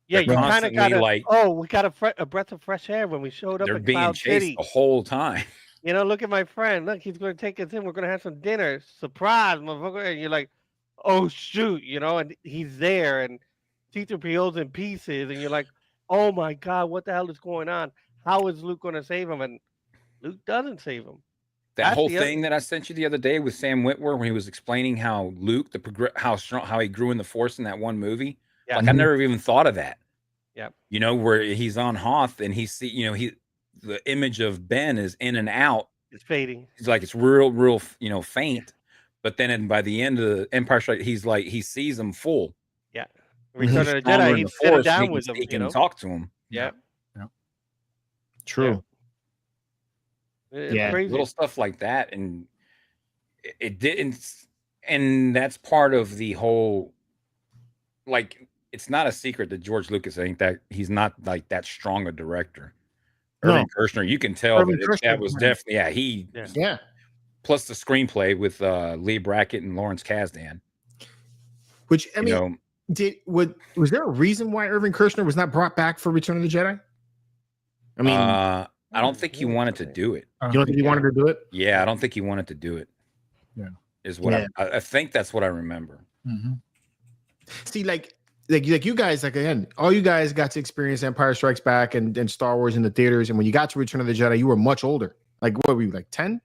Yeah, you kind of got like, oh, we got a breath of fresh air when we showed up. They're at being Cloud chased City. The whole time. Look at my friend. Look, he's going to take us in. We're going to have some dinner. Surprise, motherfucker. And you're like, oh, shoot, and he's there, and C-3PO's in pieces, and you're like, oh, my God, what the hell is going on? How is Luke going to save him? And Luke doesn't save him. That whole thing that I sent you the other day with Sam Witwer, when he was explaining how Luke, how he grew in the Force in that one movie. Yeah. Like, I never even thought of that. Yeah. Where he's on Hoth, and the image of Ben is in and out. It's fading. It's like it's real, faint. But then by the end of the Empire Strike, he's like he sees him full. Yeah. Return of the Jedi, he's sitting down with him. He can talk to him. Yeah. True. Yeah. Crazy. Little stuff like that, and it didn't. And that's part of the whole. Like, it's not a secret that George Lucas ain't that he's not like that strong a director. Irving Kershner, you can tell that was definitely Yeah. Plus the screenplay with Lee Brackett and Lawrence Kasdan. Which I mean, was there a reason why Irving Kershner was not brought back for Return of the Jedi? I mean, I don't think he wanted to do it. You don't think he wanted to do it? Yeah, I don't think he wanted to do it. Yeah, is what I think that's what I remember. Mm-hmm. See, like like you guys, like again, all you guys got to experience Empire Strikes Back and Star Wars in the theaters, and when you got to Return of the Jedi, you were much older. Like what were you, like 10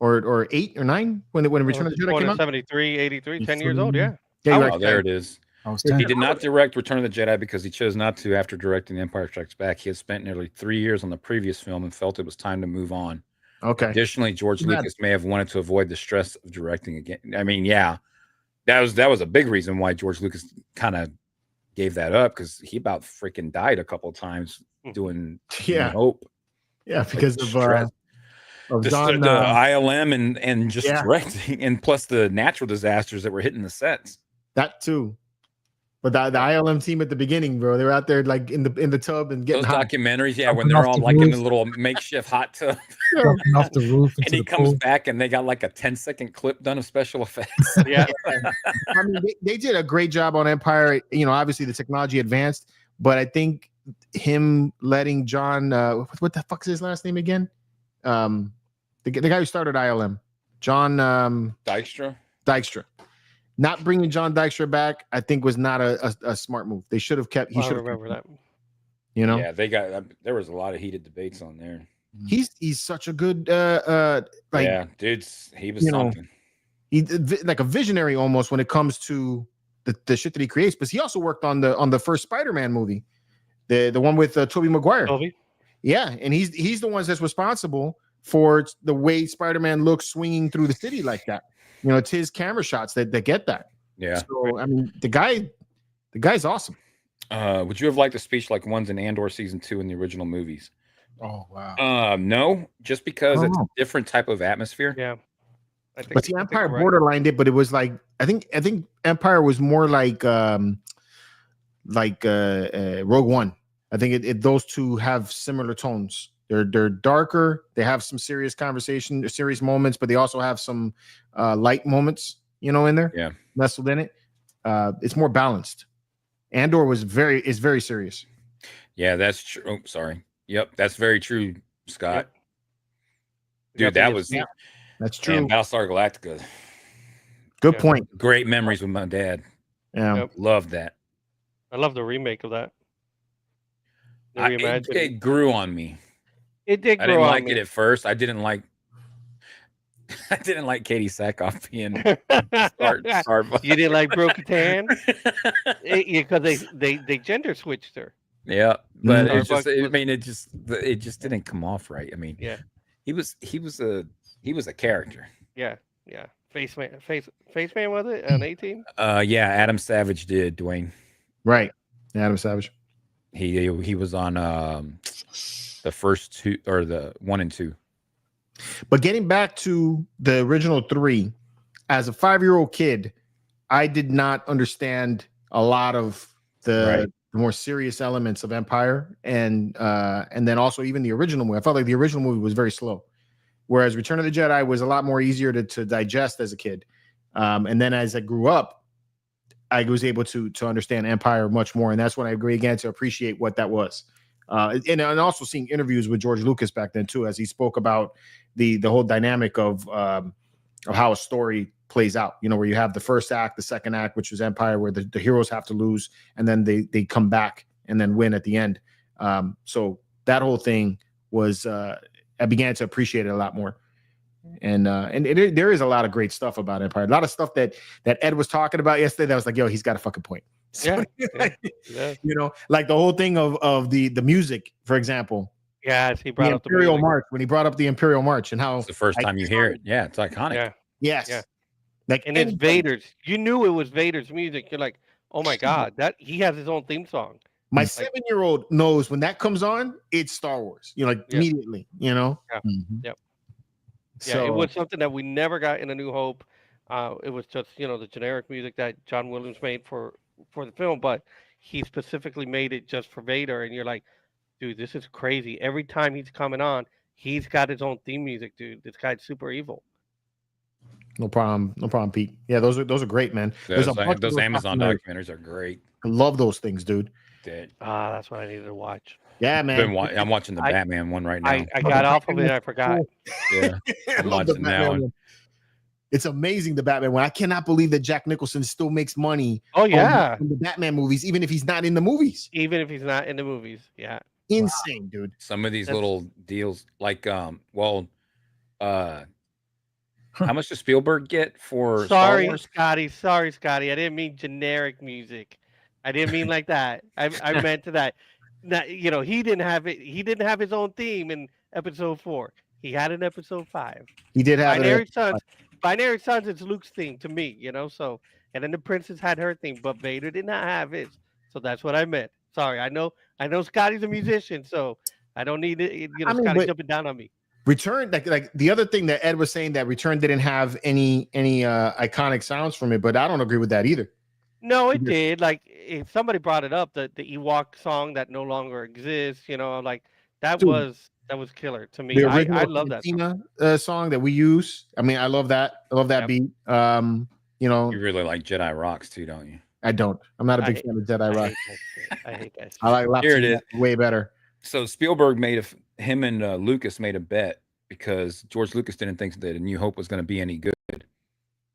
or 8 or 9 when Return of the Jedi came out? 73, 83, 10 years old. Yeah. Oh, there it is. I was 10. He did not direct Return of the Jedi because he chose not to after directing Empire Strikes Back. He had spent nearly 3 years on the previous film and felt it was time to move on. Okay. Additionally, George Lucas may have wanted to avoid the stress of directing again. I mean, yeah, that was a big reason why George Lucas kind of gave that up, because he about freaking died a couple of times doing Hope. Yeah, because of John, the ILM and just directing, and plus the natural disasters that were hitting the sets. That too. But the ILM team at the beginning, bro, they were out there like in the tub and getting those documentaries, when they're all like in a little makeshift hot tub, off the roof, and he comes back and they got like a 10-second clip done of special effects. Yeah, I mean they did a great job on Empire. You know, obviously the technology advanced, but I think him letting John, what the fuck's his last name again? The guy who started ILM, John Dykstra. Not bringing John Dykstra back, I think, was not a smart move. They should have kept. I remember that. You know, yeah, they got. There was a lot of heated debates on there. He's such a good dudes. He was something. He like a visionary almost when it comes to the shit that he creates. But he also worked on the first Spider-Man movie, the one with Tobey Maguire. Yeah, and he's the one that's responsible for the way Spider-Man looks swinging through the city like that. You know, it's his camera shots that get that. Yeah. So I mean, the guy's awesome. Would you have liked a speech like ones in Andor season 2 in the original movies? Oh wow. No, just because it's a different type of atmosphere. Yeah. But the Empire borderlined it, but it was like I think Empire was more like Rogue One. I think those two have similar tones. They're darker. They have some serious conversation, serious moments, but they also have some light moments, you know, in there. Yeah, nestled in it. It's more balanced. Andor is very serious. Yeah, that's true. Oh, sorry. Yep, that's very true, Scott. Dude, that's true. And Battlestar Galactica. Good point. Great memories with my dad. Yeah, love that. I love the remake of that. It grew on me. It did grow on me. I didn't like it at first. I didn't like Katie Sackhoff being Starbucks. You didn't like Bo-Katan? Because they gender switched her. Yeah, but it just didn't come off right. I mean, yeah, he was a character. Yeah. Faceman was it on 18? Yeah, Adam Savage did, Dwayne. Right. Adam Savage. He was on the first two, or the 1 and 2. But getting back to the original 3, as a 5-year-old kid, I did not understand a lot of the more serious elements of Empire, and then also even the original movie. I felt like the original movie was very slow, whereas Return of the Jedi was a lot more easier to digest as a kid. And then as I grew up, I was able to understand Empire much more, and that's when I began to appreciate what that was. And also seeing interviews with George Lucas back then too, as he spoke about the whole dynamic of how a story plays out. You know, where you have the first act, the second act, which was Empire, where the heroes have to lose, and then they come back and then win at the end. So that whole thing was I began to appreciate it a lot more. And there is a lot of great stuff about Empire. A lot of stuff that Ed was talking about yesterday that was like, yo, he's got a fucking point. So, yeah. You know, like the whole thing of the music, for example. Yes, he brought up the Imperial March, when he brought up the Imperial March and how it's the first time you hear it. Yeah, it's iconic. Yeah. Yes. Yeah. Like, and it's Vader's. You knew it was Vader's music. You're like, oh my God, that he has his own theme song. My 7-year-old knows when that comes on, it's Star Wars. You know, like immediately, you know? Yeah. Mm-hmm. Yep. Yeah, it was something that we never got in A New Hope. It was just, you know, the generic music that John Williams made for the film, but he specifically made it just for Vader. And you're like, dude, this is crazy. Every time he's coming on, he's got his own theme music, dude. This guy's super evil. No problem, Pete. Yeah, those are great, man. Those Amazon documentaries are great. I love those things, dude. That's what I needed to watch. Yeah, man. I'm watching the Batman one right now. I got off of it. I forgot. Yeah, I'm watching that one. It's amazing, the Batman one. I cannot believe that Jack Nicholson still makes money. Oh yeah, on the Batman movies, even if he's not in the movies. Even if he's not in the movies, yeah. Insane, dude. Some of these little deals, like how much does Spielberg get for Star Wars? Sorry, Scotty. I didn't mean generic music. I didn't mean like that. I meant to that. That he didn't have it. He didn't have his own theme in Episode 4. He had in Episode 5. He did have Binary Sons. Binary Sons is Luke's theme to me. So, and then the princess had her theme, but Vader did not have his. So that's what I meant. Sorry, I know Scotty's a musician, so I don't need it. Scotty jumping down on me. Return, like the other thing that Ed was saying, that Return didn't have any iconic sounds from it, but I don't agree with that either. No, it did. Like if somebody brought it up, the Ewok song that no longer exists, like that was killer to me. I love that song that we use. I mean, I love that. I love that beat. You really like Jedi Rocks too, don't you? I don't. I'm not a big fan of Jedi Rock. I hate that. I like Laptop. Here it is. Way better. So Spielberg him and Lucas made a bet, because George Lucas didn't think that A New Hope was going to be any good,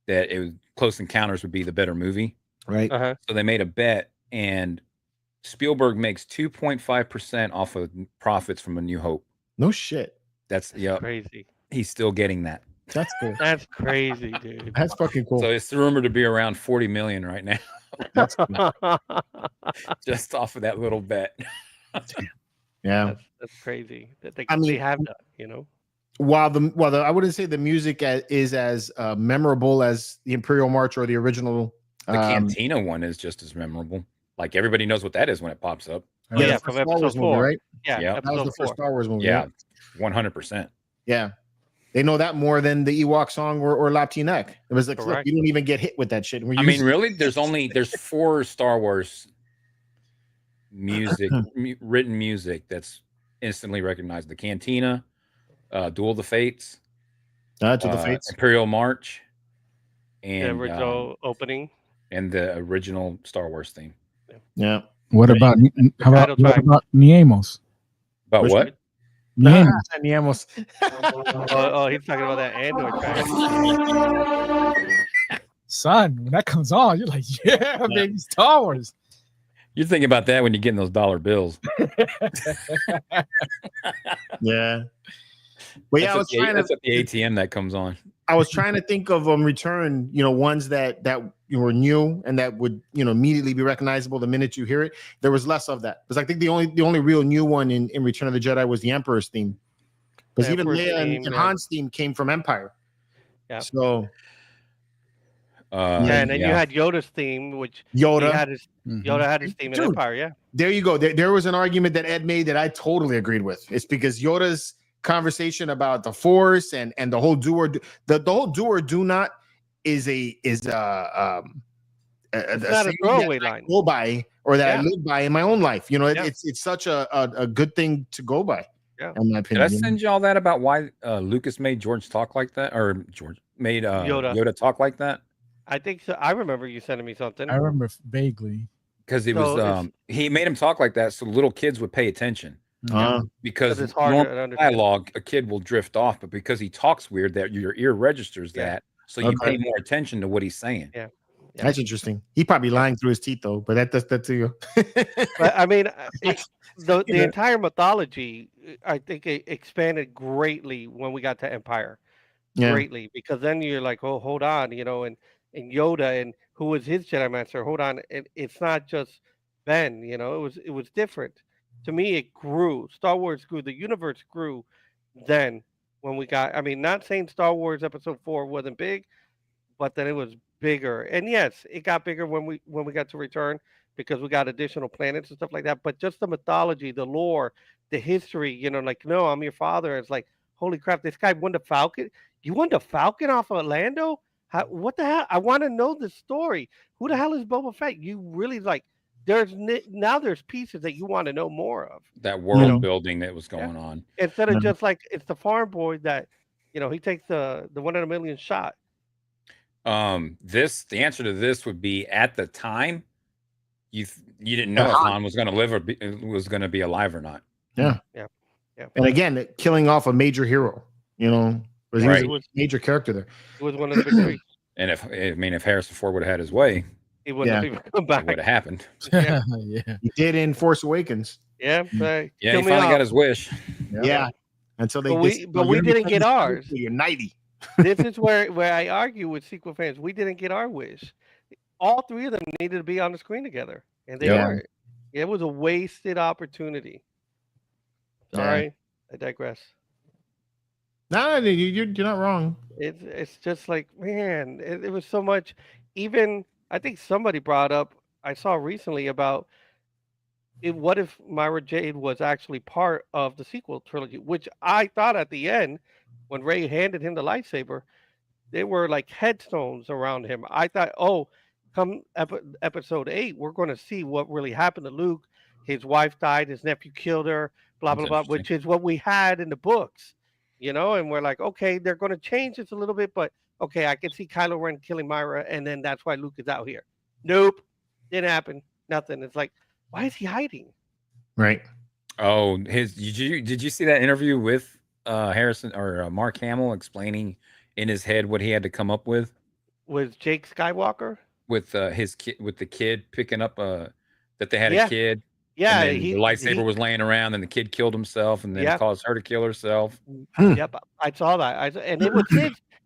that Close Encounters would be the better movie. Right. So they made a bet, and Spielberg makes 2.5% off of profits from A New Hope. No shit. That's crazy. He's still getting that. That's cool. That's crazy, dude. That's fucking cool. So it's rumored to be around 40 million right now. That's cool. Just off of that little bet. Yeah, that's crazy. That they have that, While I wouldn't say the music is as memorable as the Imperial March or the original. The Cantina one is just as memorable. Like everybody knows what that is when it pops up. Yeah, from Episode 4, movie, right? Yeah, that was the first Star Wars movie. Yeah, 100%. Yeah, they know that more than the Ewok song or Laptinek. It was like, look, you don't even get hit with that shit. I mean, really, there's 4 Star Wars music, written music that's instantly recognized: the Cantina, Duel of the Fates, Imperial March, and the original opening, and the original Star Wars theme. Yeah. What about Niemos? About what? Niemos. Oh, he's talking about that Android track. Son, when that comes on, you're like, yeah, baby, Star Wars. You're thinking about that when you're getting those dollar bills. Yeah. But yeah, that's at the ATM that comes on. I was trying to think of Return, ones that were new and that would immediately be recognizable the minute you hear it. There was less of that, because I think the only real new one in Return of the Jedi was the Emperor's theme, because even Leia and Han's theme came from Empire. Yeah. So. And then you had Yoda's theme, which Yoda had his theme in Empire. Yeah. There you go. There was an argument that Ed made that I totally agreed with. It's because Yoda's conversation about the Force and the whole the whole do or do not is it's not a throwaway line. I go by, or that I live by in my own life. It's such a good thing to go by. Yeah. In my opinion. Did I send you all that about why Lucas made George talk like that, or George made Yoda talk like that? I think so. I remember you sending me something. I remember vaguely. Because it was he made him talk like that so little kids would pay attention. Because it's hard to understand. Dialogue, a kid will drift off, but because he talks weird, that your ear registers that, so you pay more attention to what he's saying. Yeah. That's interesting. He probably lying through his teeth though, but that's to you. But I mean, the entire mythology, I think, it expanded greatly when we got to Empire. Greatly, because then you're like, oh, hold on, and Yoda, and who was his Jedi Master. Hold on, it's not just Ben. It was different. To me, it grew. Star Wars grew. The universe grew. Then when we got, I mean, not saying Star Wars Episode 4 wasn't big, but then it was bigger. And yes, it got bigger when we got to Return, because we got additional planets and stuff like that. But just the mythology, the lore, the history. Like, no, I'm your father. It's like, holy crap, this guy won the Falcon. You won the Falcon off of Lando? What the hell? I want to know the story. Who the hell is Boba Fett? You really like. There's pieces that you want to know more of. That world building that was going on. Instead of just like, it's the farm boy that, he takes the 1 in a million shot. The answer to this would be, at the time, you didn't know if Han was going to live or was going to be alive or not. Yeah. And again, killing off a major hero. He was a major character there. He was one of the big three. And if Harrison Ford would have had his way, he wouldn't have even come back. It would have happened. Yeah. He did in Force Awakens. Yeah, he finally got his wish. Yeah. Until they but we didn't get ours. You're 90. This is where I argue with sequel fans. We didn't get our wish. All three of them needed to be on the screen together, and they weren't. It was a wasted opportunity. Sorry, I digress. No, you're not wrong. It's just like, man, it was so much. Even I think somebody brought up, I saw recently about what if Myra Jade was actually part of the sequel trilogy, which I thought at the end when Rey handed him the lightsaber, there were like headstones around him. I thought, oh, come episode 8, we're going to see what really happened to Luke. His wife died, his nephew killed her, blah, blah, blah, which is what we had in the books, and we're like, okay, they're going to change this a little bit, but okay, I can see Kylo Ren killing Myra, and then that's why Luke is out here. Nope, didn't happen, nothing. It's like, why is he hiding? Right. Oh, did you see that interview with Harrison or Mark Hamill explaining in his head what he had to come up with? With Jake Skywalker? With his kid, with the kid picking up that they had a kid. Yeah, the lightsaber was laying around, and the kid killed himself, and then caused her to kill herself. Yep, I saw that. And it was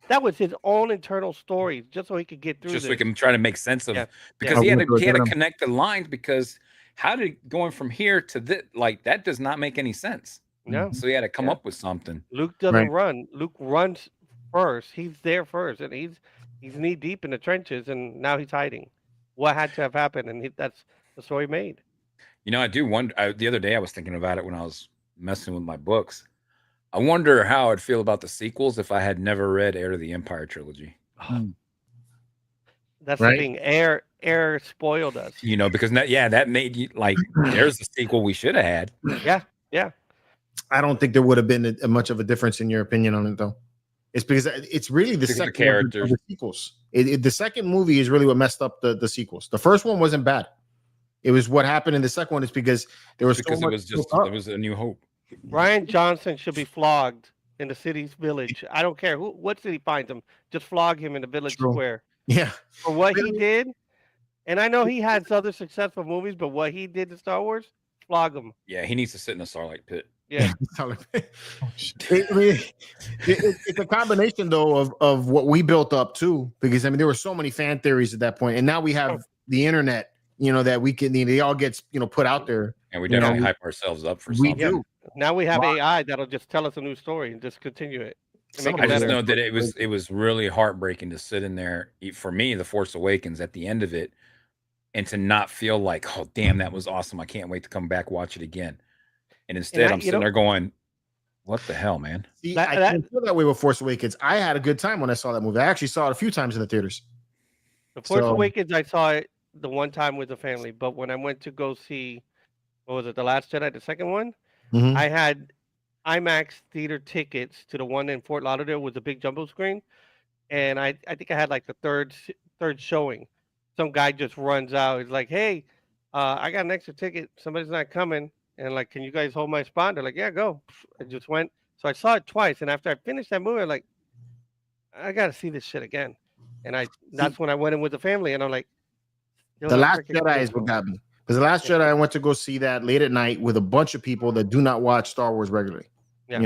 that was his own internal story, just so he could get through. Just so he can try to make sense of because he had to connect the lines. Because how did going from here to this, like that does not make any sense. No, so he had to come up with something. Luke doesn't run. Luke runs first. He's there first, and he's knee deep in the trenches, and now he's hiding. What had to have happened, and that's the story made. I do wonder. The other day, I was thinking about it when I was messing with my books. I wonder how I'd feel about the sequels if I had never read Heir to the Empire trilogy. That's the thing. Heir spoiled us. Because that made you like. There's the sequel we should have had. Yeah. I don't think there would have been much of a difference in your opinion on it, though. It's because it's really the second characters. The sequels. The second movie is really what messed up the sequels. The first one wasn't bad. It was what happened in the second one is because there was it was a New Hope. Rian Johnson should be flogged in the city's village. I don't care what city finds him. Just flog him in the village square. Yeah. For what he did. And I know he had other successful movies, but what he did to Star Wars, flog him. Yeah, he needs to sit in a Starlight pit. Yeah. It's a combination though of what we built up too, because there were so many fan theories at that point, and now we have the internet, that we can, they all get put out there, and we definitely hype ourselves up for something. We do. Now we have AI that'll just tell us a new story and just continue it. I just know that it was really heartbreaking to sit in there. For me, The Force Awakens at the end of it, and to not feel like, oh damn, that was awesome. I can't wait to come back watch it again. And instead, I'm sitting there going, "What the hell, man?" See, I didn't feel that way with Force Awakens. I had a good time when I saw that movie. I actually saw it a few times in the theaters. The Force Awakens, I saw it the one time with the family, but when I went to go see, what was it, The Last Jedi, the second one, I had IMAX theater tickets to the one in Fort Lauderdale with the big jumbo screen, and I think I had like the third showing. Some guy just runs out. He's like, "Hey, I got an extra ticket. Somebody's not coming." And like, "Can you guys hold my spot?" They're like, "Yeah, go." I just went. So I saw it twice. And after I finished that movie, I'm like, I got to see this shit again. And that's when I went in with the family. And I'm like, The Last Jedi is what got me. Because The Last Jedi, I went to go see that late at night with a bunch of people that do not watch Star Wars regularly. And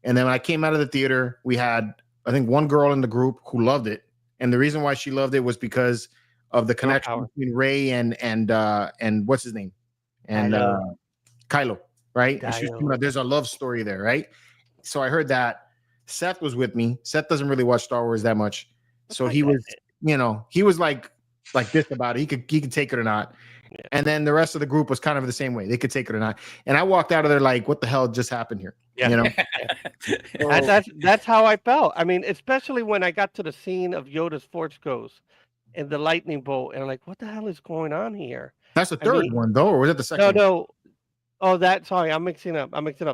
then when I came out of the theater, we had, I think, one girl in the group who loved it. And the reason why she loved it was because of the connection between Rey and what's his name? And Kylo, right? And she was, there's a love story there, right? So I heard that. Seth was with me. Seth doesn't really watch Star Wars that much. So he was, he was like this about it. He could take it or not. Yeah. And then the rest of the group was kind of the same way. They could take it or not. And I walked out of there like, what the hell just happened here? Yeah. So, that's how I felt. I mean, especially when I got to the scene of Yoda's Force Ghost and the lightning bolt. And I'm like, what the hell is going on here? That's the third one, though, or was it the second? No. Oh, sorry, I'm mixing up.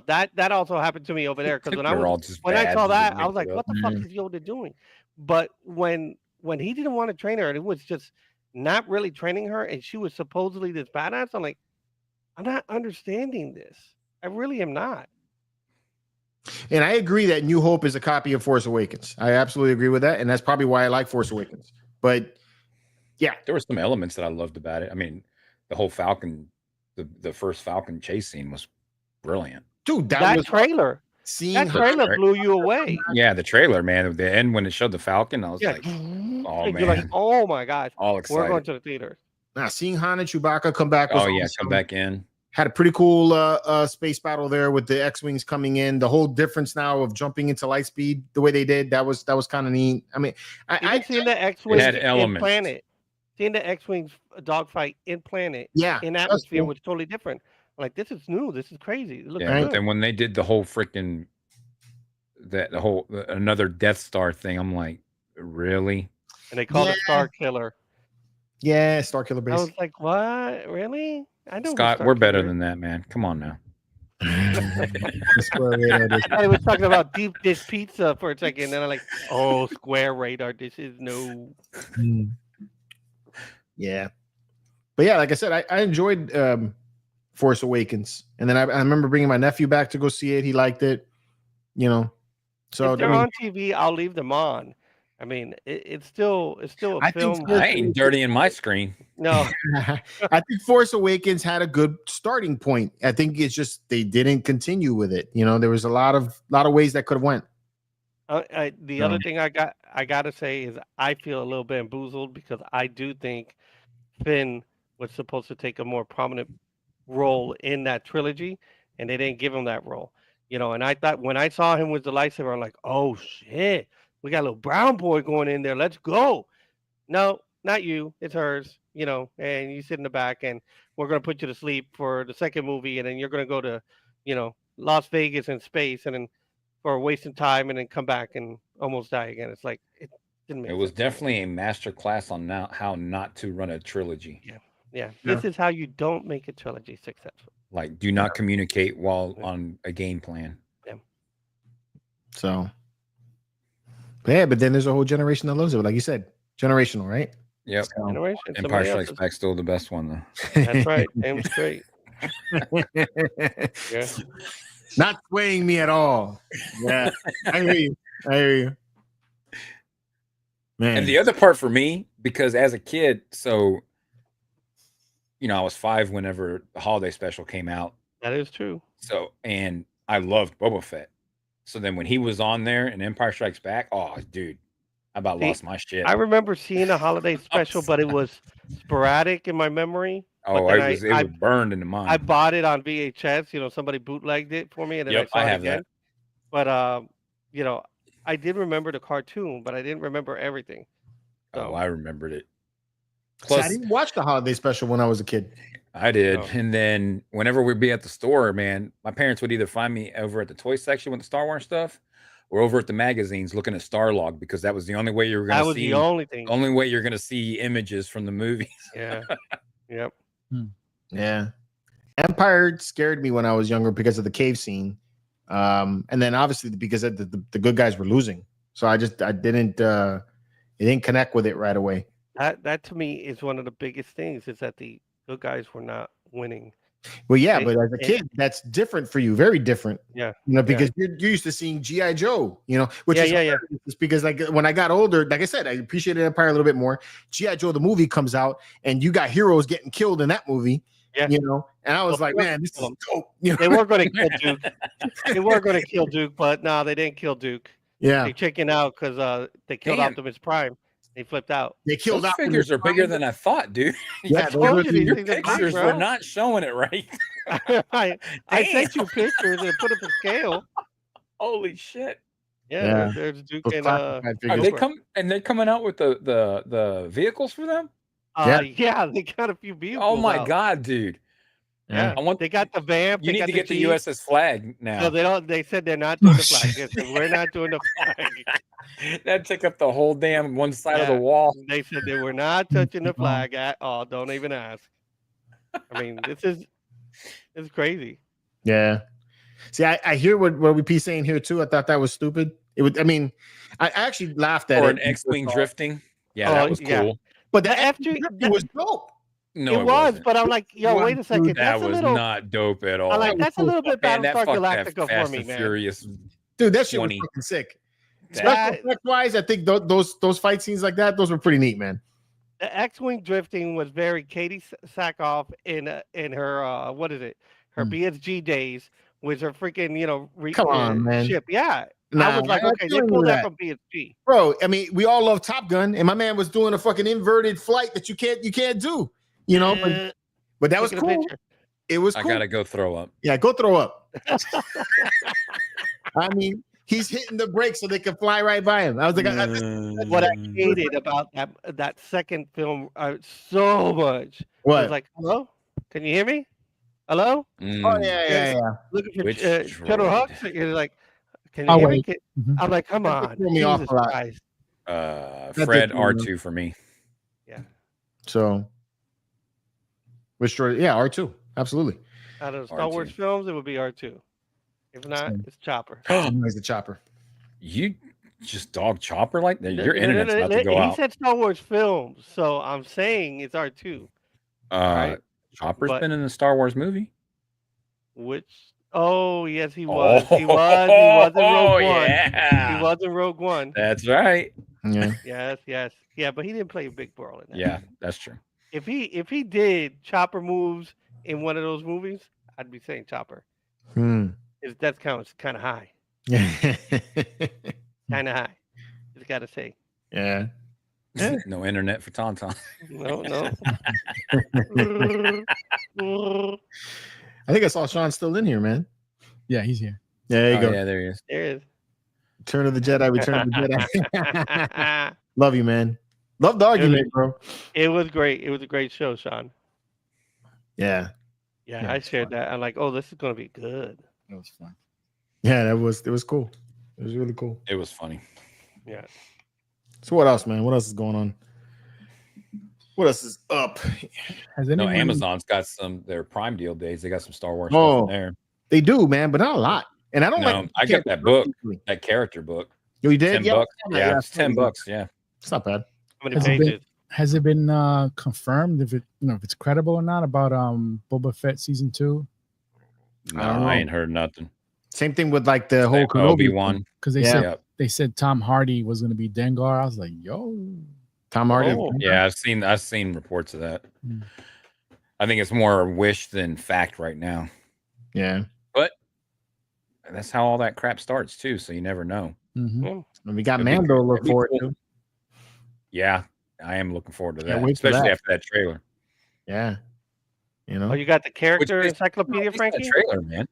That also happened to me over there. Because when I saw that, I was like, what the fuck is Yoda doing? But when he didn't want to train her, and it was just not really training her, and she was supposedly this badass, I'm like, I'm not understanding this. I really am not. And I agree that New Hope is a copy of Force Awakens. I absolutely agree with that, and that's probably why I like Force Awakens. But yeah, there were some elements that I loved about it. I mean, the whole Falcon, the first Falcon chase scene was brilliant. Dude, that was trailer. Seeing that trailer blew you away. Yeah, the trailer, man. At the end when it showed the Falcon, I was like, "Oh man!" You're like, "Oh my gosh!" All excited. We're going to the theater. Now, seeing Han and Chewbacca come back. Was awesome. Come back in. Had a pretty cool space battle there with the X-wings coming in. The whole difference now of jumping into lightspeed the way they did, that was kind of neat. I mean, I seen the X-wings in planet, seeing the X-wings dogfight in planet, in atmosphere, cool. Was totally different. Like, this is new. This is crazy. It looks good. And when they did the whole freaking another Death Star thing, I'm like, really? And they called it Star Killer. Yeah, Star Killer base. I was like, what? Really? I know. Scott, we're better than that, man. Come on now. I was talking about deep dish pizza for a second, and then I'm like, oh, square radar dishes, no. Yeah. But yeah, like I said, I enjoyed Force Awakens. And then I remember bringing my nephew back to go see it. He liked it, you know. So if they're on TV, I'll leave them on. I mean, it's still a film. I ain't dirtying my screen. No. I think Force Awakens had a good starting point. I think it's just they didn't continue with it. You know, there was a lot of ways that could have went. The other thing I got to say is I feel a little bamboozled because I do think Finn was supposed to take a more prominent role in that trilogy, and they didn't give him that role. You know, and I thought when I saw him with the lightsaber, I'm like, oh shit, we got a little brown boy going in there. Let's go. No, not you. It's hers. You know, and you sit in the back, and we're gonna put you to sleep for the second movie, and then you're gonna go to, you know, Las Vegas in space, and then for wasting time, and then come back and almost die again. It's like it didn't make sense. It was definitely a master class on how not to run a trilogy. Yeah. This is how you don't make a trilogy successful. Like, do not communicate while on a game plan. Yeah. So, but then there's a whole generation that loves it. Like you said, generational, right? Yep. So, generation. Empire Strikes Back still the best one though. That's right. Aim straight. Yeah. Not swaying me at all. Yeah. I hear you. Man. And the other part for me, because as a kid, so you know, I was 5 whenever the holiday special came out. That is true. So, and I loved Boba Fett. So then when he was on there in Empire Strikes Back, oh, dude, I about lost my shit. I remember seeing a holiday special, but it was sporadic in my memory. Oh, it was burned into mine. I bought it on VHS. You know, somebody bootlegged it for me, and then I saw it again. That. But you know, I did remember the cartoon, but I didn't remember everything. So. Oh, I remembered it. Plus, I didn't watch the holiday special when I was a kid. I did. Oh. And then whenever we'd be at the store, man, my parents would either find me over at the toy section with the Star Wars stuff or over at the magazines looking at Starlog, because that was the only way you were going to see. That was the only thing. Only way you're going to see images from the movies. Yeah. Yep. Yeah. Empire scared me when I was younger because of the cave scene. And then obviously because the good guys were losing. So I didn't connect with it right away. That to me is one of the biggest things, is that the good guys were not winning. Well, yeah, but as a kid, that's different for you, very different. Yeah, you know, because you're used to seeing G.I. Joe, you know, which is it's because like when I got older, like I said, I appreciated Empire a little bit more. G.I. Joe the movie comes out, and you got heroes getting killed in that movie. Yeah, you know, and I was like, man, this is dope. You know? They were going to kill Duke. They were going to kill Duke, but no, they didn't kill Duke. Yeah, they chickened out because they killed Optimus Prime. They flipped out. They killed those figures are bigger than I thought, dude. Yeah, your pictures were not showing it right. I sent you pictures and put up a scale. Holy shit! Yeah. There's Duke and are they coming out with the vehicles for them? Yeah, they got a few vehicles. Oh my god, dude! Yeah, they got the vamp. You need to get the USS Flag now. No, they don't. They said they're not doing the flag. They said, we're not doing the flag. That took up the whole damn one side of the wall. They said they were not touching the flag at all. Don't even ask. I mean, this is crazy. Yeah. See, I hear what we be saying here too. I thought that was stupid. It would. I mean, I actually laughed at it. Or an X-wing drifting. Yeah, that was cool. But the FG was dope. No, it was, wasn't. but I'm like, yo, What? wait a second. That That's a was little. not dope at all. I'm like, that's a little bit Man, that Battlestar fucked that Galactica for Fast me, and man. Furious. Dude, that shit was 20. fucking sick. That- Special effect wise, I think those fight scenes like that, those were pretty neat, man. The X-wing drifting was very Katie Sackhoff in her what is it? Her BSG days with her freaking Come on, man. ship. Yeah, Nah, I was like, okay, they pulled that from BSG. Bro, I mean, we all love Top Gun, and my man was doing a fucking inverted flight that you can't do, you know. But that was Taking a cool. picture. It was I cool. gotta go throw up. Yeah, go throw up. I mean, he's hitting the brakes so they can fly right by him. I was like, what I hated about that second film so much. What? I was like, hello, can you hear me? Hello? Oh yeah. Looking for Which General droid? Hux. You're like, can you hear me? I'm like, come on. threw me off Jesus a lot. Christ. Fred R2 for me. Yeah. So, which droid? Yeah, R2. Absolutely. Out of Star Wars films, it would be R2. If not, it's Chopper. He's the Chopper. You just dog Chopper like that? Your internet's about to go out. He said Star Wars films, so I'm saying it's R2. Right? Chopper's been in a Star Wars movie. Which? Oh, yes, he was. He was in Rogue One. Yeah. He was in Rogue One. That's right. Yeah. Yes. Yeah, but he didn't play a big role in that. Yeah, that's true. If he did Chopper moves in one of those movies, I'd be saying Chopper. His death count is kind of high. Kind of high. Just got to say. Yeah. No internet for Tauntaun. No. I think I saw Sean still in here, man. Yeah, he's here. Yeah, there you go. Yeah, there he is. There is. Return of the Jedi. Return of the Jedi. Love you, man. Love the argument, bro. It was great. It was a great show, Sean. Yeah. Yeah, I shared that. I'm like, oh, this is going to be good. It was fun. Yeah, it was cool. It was really cool. It was funny. Yeah. So what else, man? What else is going on? What else is up? Has No, anyone... Amazon's got their Prime deal days. They got some Star Wars stuff in there. They do, man, but not a lot. And I don't like. I got that book, that character book. You did? $10. Yeah, it's $10. Yeah, it's not bad. How many pages? Has it been confirmed if it's credible or not about Boba Fett season 2? No, I ain't heard nothing. Same thing with like the whole Obi-Wan, because they said Tom Hardy was going to be Dengar. I was like, yo, Tom Hardy. Yeah, I've seen reports of that. I think it's more wish than fact right now. Yeah, but that's how all that crap starts too. So you never know. And we got Mando to look forward to. Yeah, I am looking forward to that, wait for especially that. after that trailer. Yeah, you know. Oh, you got the character encyclopedia, Frankie? Trailer, man.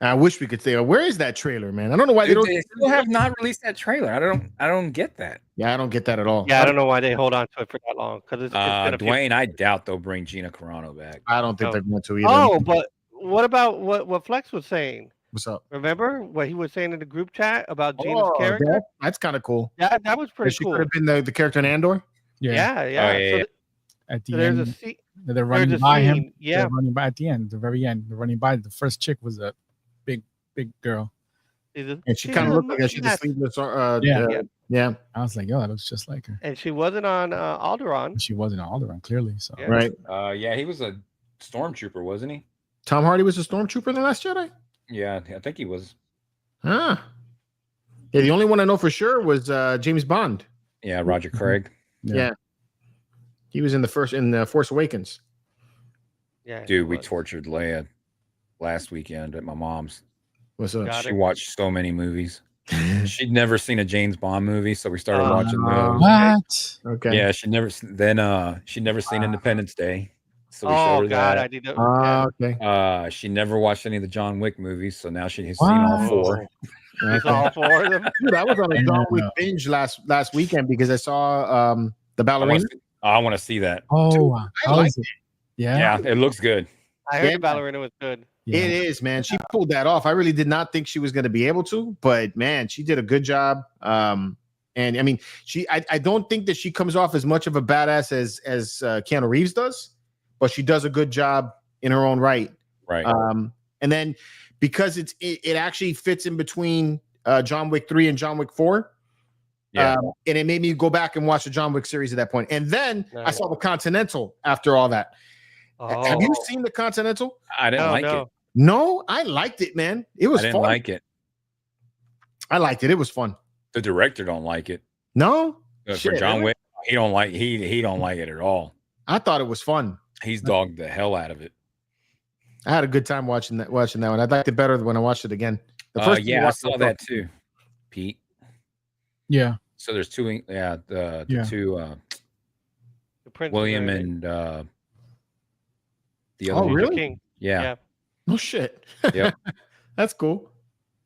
I wish we could say, where is that trailer, man? I don't know why Dude, they still have not released that trailer. I don't get that. Yeah, I don't get that at all. Yeah, I don't know why they hold on to it for that long. Because it's been Dwayne, I doubt they'll bring Gina Carano back. I don't think they're going to either. Oh, but what about what Flex was saying? What's up? Remember what he was saying in the group chat about Gina's character? That's kind of cool. Yeah, that was pretty she cool. could have been the character in Andor. Yeah. Yeah. At the there's end, a scene. they're running by him. Yeah, they're running by at the end, the very end. They're running by. The first chick was a big girl. And she kind of looked like she's a sleeveless. Yeah. I was like, yo, that looks just like her. And she wasn't on Alderaan. She wasn't on Alderaan, clearly. So right. Yeah, he was a stormtrooper, wasn't he? Tom Hardy was a stormtrooper in The Last Jedi? Yeah, I think he was. Yeah, the only one I know for sure was James Bond. Yeah, Roger Craig. Yeah. He was in the Force Awakens. Yeah. Dude, we tortured Leia last weekend at my mom's. What's up? She watched so many movies. She'd never seen a James Bond movie, so we started watching those. What? Okay. Yeah, she'd never seen Independence Day. So we Oh showed her God, that. I did that. Okay. She never watched any of the John Wick movies, so now she has seen all 4. It's all 4 of them. Dude, I was on a John Wick binge last weekend because I saw the ballerina. I want to see that. Oh, I like it. Yeah, it looks good. I heard the ballerina was good. Yeah. It is, man. She pulled that off. I really did not think she was going to be able to, but man, she did a good job. And I mean, I don't think that she comes off as much of a badass as Keanu Reeves does, but she does a good job in her own right. Right. And then because it actually fits in between John Wick 3 and John Wick 4, Yeah. And it made me go back and watch the John Wick series at that point. And then I saw the Continental after all that. Oh. Have you seen the Continental? I didn't like it. No, I liked it, man. It was I didn't fun. like it. I liked it. It was fun. The director don't like it. No? For John Wick, he don't like it at all. I thought it was fun. He's dogged the hell out of it. I had a good time watching that one. I liked it better when I watched it again. The first I saw that too, Pete. Yeah. So there's two. Yeah, the two. The Prince William and the other. Oh, one. really? King. Yeah. No shit. Yep. That's cool.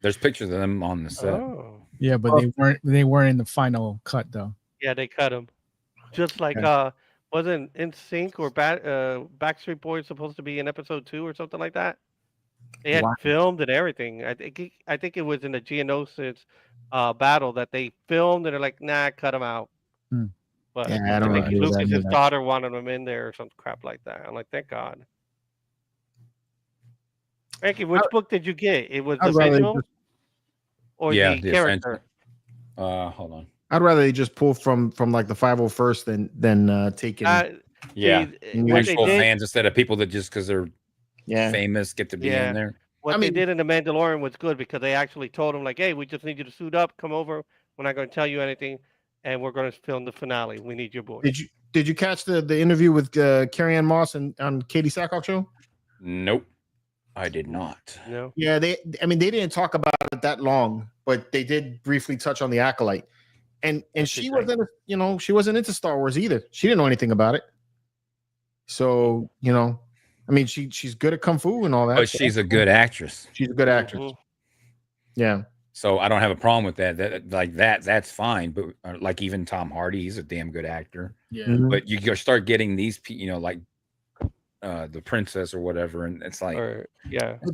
There's pictures of them on the set. Oh. Yeah, but they weren't in the final cut though. Yeah, they cut him. Just like wasn't In Sync or Backstreet Boys supposed to be in episode 2 or something like that? They had filmed and everything. I think it was in the Geonosis battle that they filmed and they're like, nah, cut him out. But I don't think know. Lucas's daughter wanted him in there or some crap like that. I'm like, thank God. Frankie, which book did you get? It was the visual or the character? Hold on. I'd rather they just pull from like the 501st than taking actual fans instead of people that just because they're famous get to be in there. What they did in The Mandalorian was good because they actually told him like, hey, we just need you to suit up, come over. We're not going to tell you anything, and we're going to film the finale. We need your boy. Did you catch the interview with Carrie-Anne Moss on Katie Sackhoff show? Nope, I did not. No. Yeah, they didn't talk about it that long, but they did briefly touch on the Acolyte. And she wasn't, she wasn't into Star Wars either. She didn't know anything about it. So, I mean, she's good at kung fu and all that. But she's a good actress. She's a good actress. Mm-hmm. Yeah. So I don't have a problem with that. That's fine. But like even Tom Hardy, he's a damn good actor. Yeah. Mm-hmm. But you start getting these, like the princess or whatever, and it's like,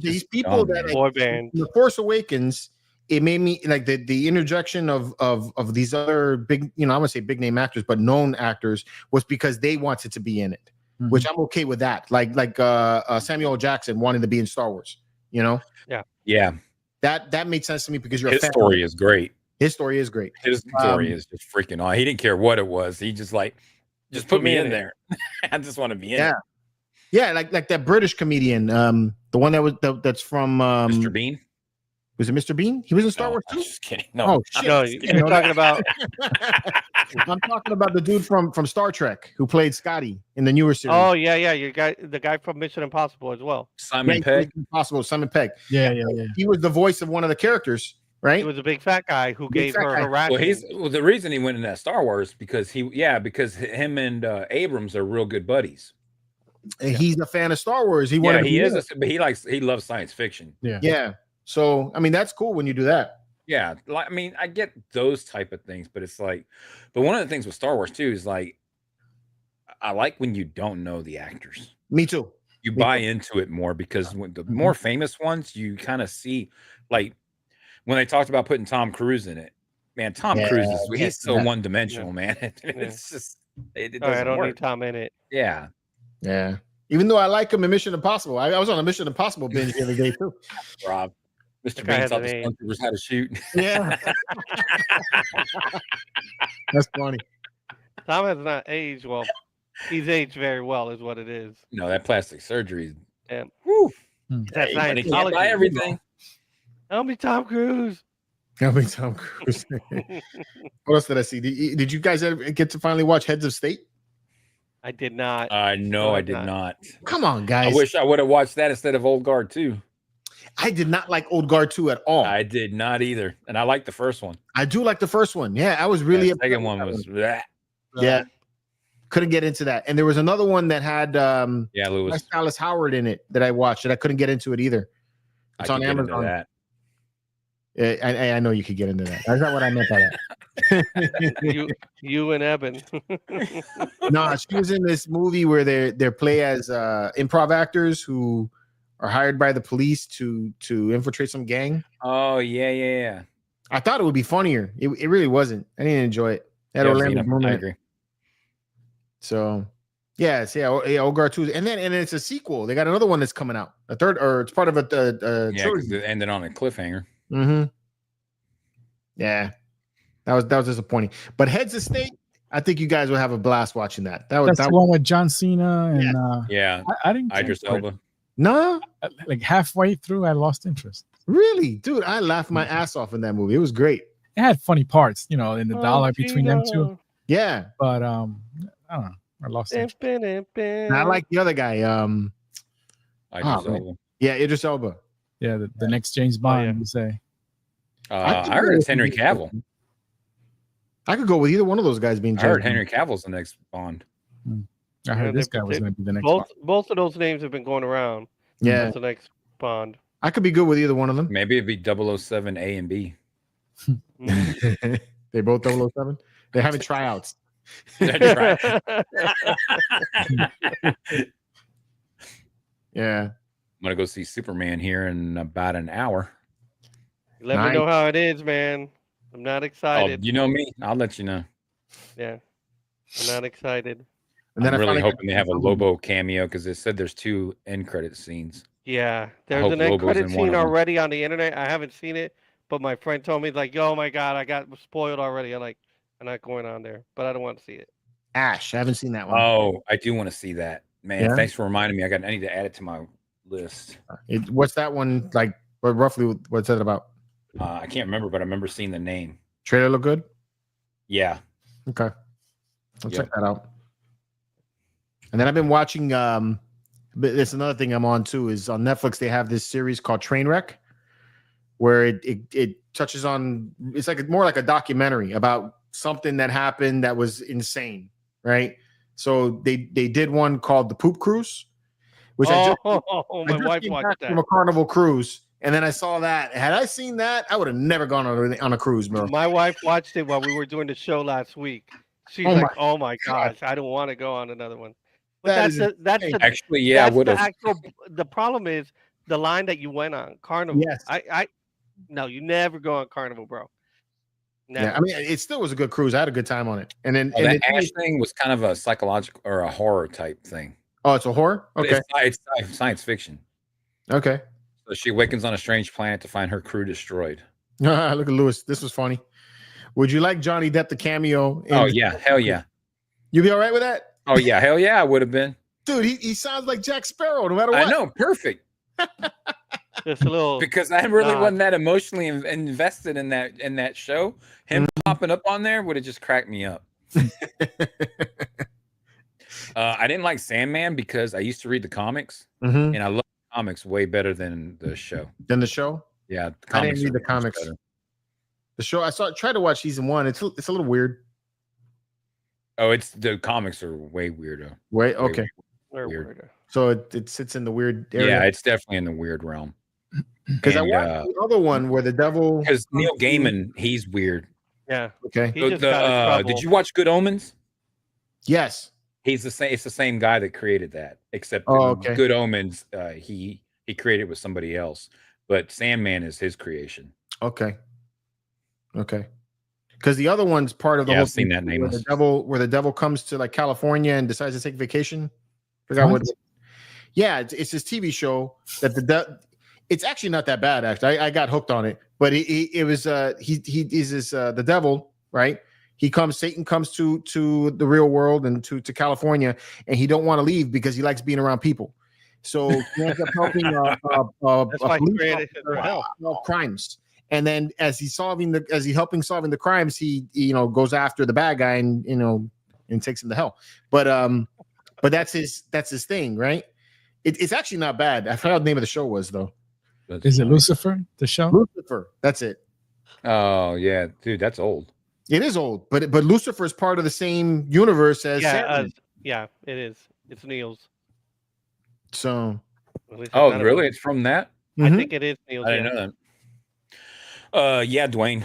these people that boy band. The Force Awakens. It made me like the interjection of these other big, I would say big name actors, but known actors was because they wanted to be in it, which I'm okay with that. Like Samuel L. Jackson wanting to be in Star Wars, Yeah. That made sense to me because his story is great. His story is great. His story is just freaking on. He didn't care what it was. He just just put me in there. I just want to be in it. Yeah, like that British comedian, the one that's from Mr. Bean. Was it Mr. Bean? He was in Star Wars too? Just kidding. No. Oh shit. No, you're talking about I'm talking about the dude from Star Trek who played Scotty in the newer series. Oh yeah, the guy from Mission Impossible as well. Simon Pegg. Simon Pegg. Yeah. He was the voice of one of the characters, right? He was a big fat guy who gave her harassment. Well, the reason he went in that Star Wars because him and Abrams are real good buddies. And he's a fan of Star Wars. He loves science fiction. Yeah. So, I mean, that's cool when you do that. Yeah. I mean, I get those type of things, but it's like, but one of the things with Star Wars too is like, I like when you don't know the actors. Me too. You buy into it more because when the more famous ones, you kind of see, like when they talked about putting Tom Cruise in it, man, Tom Cruise he's so one dimensional, man. It's just, it doesn't I don't work. need Tom in it. Yeah. Even though I like him in Mission Impossible, I was on a Mission Impossible binge the other day too. Rob. Mr. Bean taught the stormtroopers how to shoot. Yeah. That's funny. Tom has not aged well. He's aged very well, is what it is. No, that plastic surgery. Yeah. Woo. That's He can't buy everything. Help me, Tom Cruise. Help me, Tom Cruise. What else did I see? Did you guys ever get to finally watch Heads of State? I did not. No, I did not. Come on, guys. I wish I would have watched that instead of Old Guard 2. I did not like Old Guard 2 at all. I did not either. And I like the first one. I do like the first one. Yeah, I was really the second one was yeah. Couldn't get into that. And there was another one that had Lewis Dallas Howard in it that I watched and I couldn't get into it either. It's on Amazon. That. I know you could get into that. That's not what I meant by that. you and Eben. No, she was in this movie where they play as improv actors who are hired by the police to infiltrate some gang. Oh yeah. I thought it would be funnier. It really wasn't. I didn't enjoy it. Orlando Bloom. I agree. So Old Guard 2, and it's a sequel. They got another one that's coming out. A third, or it's part of a trilogy. It ended on a cliffhanger. Mm-hmm. Yeah. That was disappointing. But Heads of State, I think you guys will have a blast watching that. That's the one with John Cena and yeah. I didn't Idris Elba. No, like halfway through, I lost interest. Really, dude, I laughed my ass off in that movie. It was great. It had funny parts, in the dialogue between them two. Yeah, but I don't know. I lost interest. And I like the other guy. Idris Elba. Yeah, Idris Elba. Yeah, the next James Bond. You say? I heard it's Henry Cavill. I could go with either one of those guys being. I heard Henry Cavill's the next Bond. I heard this guy was going to be the next. Both of those names have been going around. Yeah, that's the next Bond. I could be good with either one of them. Maybe it'd be 007 A and B. They both 007. They're having tryouts. Yeah. I'm gonna go see Superman here in about an hour. Let me know how it is, man. I'm not excited. Oh, you know me. I'll let you know. Yeah, I'm not excited. And then I'm really hoping they have a Lobo cameo because they said there's 2 end credit scenes. Yeah, there's an end credit scene already on the internet. I haven't seen it, but my friend told me like, "Oh my god, I got spoiled already." I'm not going on there, but I don't want to see it. Ash, I haven't seen that one. Oh, I do want to see that, man. Yeah? Thanks for reminding me. I need to add it to my list. What's that one like? Roughly, what's that about? I can't remember, but I remember seeing the name. Trailer look good? Yeah. Okay. I'll check that out. And then I've been watching. There's another thing I'm on too. Is on Netflix they have this series called Trainwreck, where it touches on. It's like more like a documentary about something that happened that was insane, right? So they did one called the Poop Cruise, which my wife watched that from a Carnival cruise. And then I saw that. Had I seen that, I would have never gone on a cruise, bro. My wife watched it while we were doing the show last week. She's "Oh my gosh, I don't want to go on another one." But that's actually, yeah, I would have. The problem is the line that you went on, Carnival. Yes. No, you never go on Carnival, bro. Never. Yeah, I mean, it still was a good cruise. I had a good time on it. And then that Ash thing was kind of a psychological or a horror type thing. Oh, it's a horror? Okay. It's science fiction. Okay. So she awakens on a strange planet to find her crew destroyed. Look at Lewis. This was funny. Would you like Johnny Depp the cameo? Oh, yeah. Hell yeah. You be all right with that? Oh, yeah. Hell yeah, I would have been. Dude, he sounds like Jack Sparrow no matter what. I know. Perfect. Just a little. Because I really wasn't that emotionally invested in that show. Him popping up on there would have just cracked me up. I didn't like Sandman because I used to read the comics, and I love the comics way better than the show. Than the show? Yeah, I didn't read the comics. Better. The show I tried to watch season 1. It's a little weird. Oh, the comics are way weirder. Okay. Weirder. So it sits in the weird area. Yeah, it's definitely in the weird realm. Because I watched the other one where the devil. Because Neil Gaiman, he's weird. Yeah. Okay. Did you watch Good Omens? Yes. He's the same. It's the same guy that created that, except Good Omens. He created it with somebody else, but Sandman is his creation. Okay. Because the other one's part of the whole I've seen that name. Where the devil comes to like California and decides to take vacation. Forgot what. Yeah, it's this TV show that it's actually not that bad. Actually, I got hooked on it, but he is the devil, right? Satan comes to the real world and to California, and he don't want to leave because he likes being around people. So he ends up helping that's why he created crimes. And then as he's helping solving the crimes, he goes after the bad guy and takes him to hell. But that's his thing, right? It's actually not bad. I forgot what the name of the show was though. Is it Lucifer? The show? Lucifer. That's it. Oh yeah, dude, that's old. It is old, but Lucifer is part of the same universe as Satan. Yeah, it is. It's Neil's. So. Really? It's from that? I think it is Neil's. I didn't know that. Yeah, Dwayne,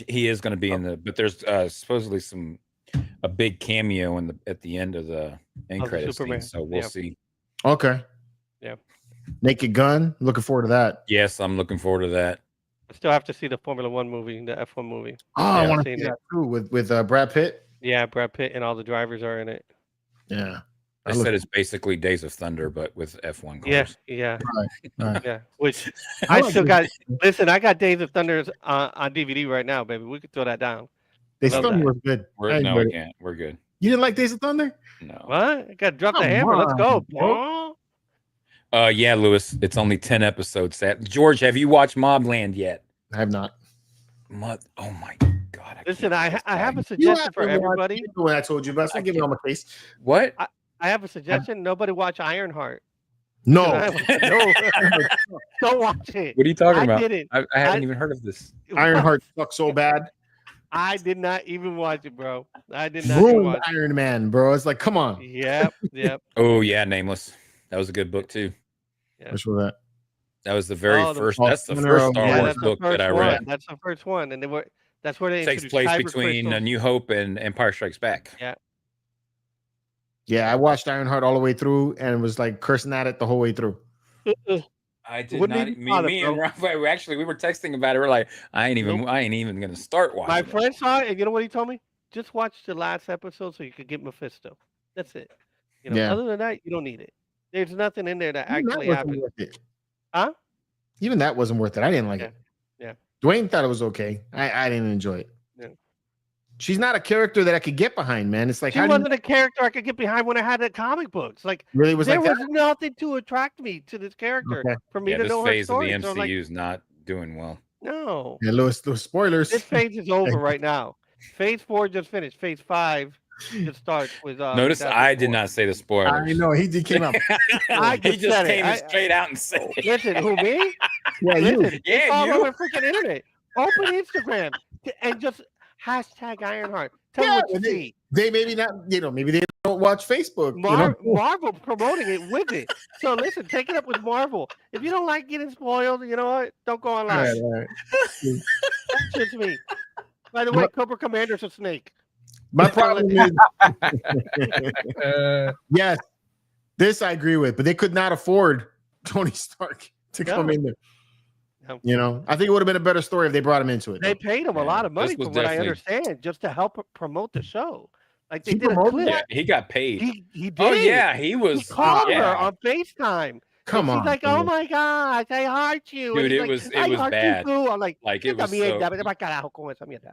he is going to be in but there's supposedly a big cameo at the end of the end credits scene, so we'll see. Okay. Yeah. Naked Gun. Looking forward to that. Yes, I'm looking forward to that. I still have to see the Formula 1 movie, the F1 movie. Oh, I want to see that too with Brad Pitt. Yeah, Brad Pitt and all the drivers are in it. Yeah. I said it's basically Days of Thunder, but with F1 cars. Yeah. Right. Yeah. Which I still got. Listen, I got Days of Thunder on DVD right now, baby. We could throw that down. Days Love of Thunder that. was good. No, we can't. We're good. You didn't like Days of Thunder? No. What? I got to drop the Come hammer. Let's go, on, bro. bro. Yeah, Lewis. It's only 10 episodes. George, have you watched Mobland yet? I have not. Oh my God. Listen, I have a You suggestion for have to watch everybody. When I told you, but I give you on my face. What? I have a suggestion. Nobody watch Ironheart. No. No. Don't watch it. What are you talking about? Didn't. I haven't even heard of this. Ironheart sucks so bad. I did not even watch it, bro. I did not even Ruined watch it. Iron Man, bro. It's like, come on. Yep. Oh yeah, Nameless. That was a good book too. Yeah. Which was that? That was the very first. That's the Mineral, first Star yeah, Wars book that I read. That's the first one, and that's where they Takes introduced place cyber between A crystals. New Hope and Empire Strikes Back. Yeah. Yeah, I watched Ironheart all the way through and was like cursing at it the whole way through. I did Wouldn't not. even Me, bother, me bro. and Rafael, actually, we were texting about it. We're like, I ain't even gonna start watching. My it. friend saw it, and you know what he told me? Just watch the last episode so you could get Mephisto. That's it. You know, Yeah. other than that, you don't need it. There's nothing in there that Even that actually wasn't happened. worth it. Huh? Even that wasn't worth it. I didn't like it. Yeah. Dwayne thought it was okay. I didn't enjoy it. Yeah. She's not a character that I could get behind, man. It's like, She how do wasn't a character I could get behind when I had the comic books. Like, you really was there like was that? nothing to attract me to this character Okay. for me Yeah, to this know her phase of the story. MCU So I'm like, is not doing well. no. Yeah, Lewis, those spoilers. This phase is over right now. Phase 4 just finished. Phase 5 just starts with. Notice I did not say the spoilers. I know he came out. I He just just said came it. straight out and said it. Listen, who me? Yeah, you. Listen, Yeah, it's all you. over the freaking internet. Open Instagram and just hashtag Ironheart. Tell me Yeah, what you see. They maybe not, maybe they don't watch Facebook. Marvel promoting it with it. So listen, take it up with Marvel. If you don't like getting spoiled, you know what? Don't go online. All right. That's just me. By the way, Cobra Commander's a snake. My problem is, yes, this I agree with, but they could not afford Tony Stark to come in there. No. I think it would have been a better story if they brought him into it. They paid him a lot of money, was from what I definitely- understand, just to help promote the show. Like they He did a promoted clip. Yeah, he got paid. He did. Oh yeah, he was. He called yeah. her on FaceTime. Come and on, she's like, "Oh my gosh, I heart you." Dude, and he's it like, was "I heart you bad. too." I'm like, Like it was mierda, so. vete pa'l carajo con esa mierda.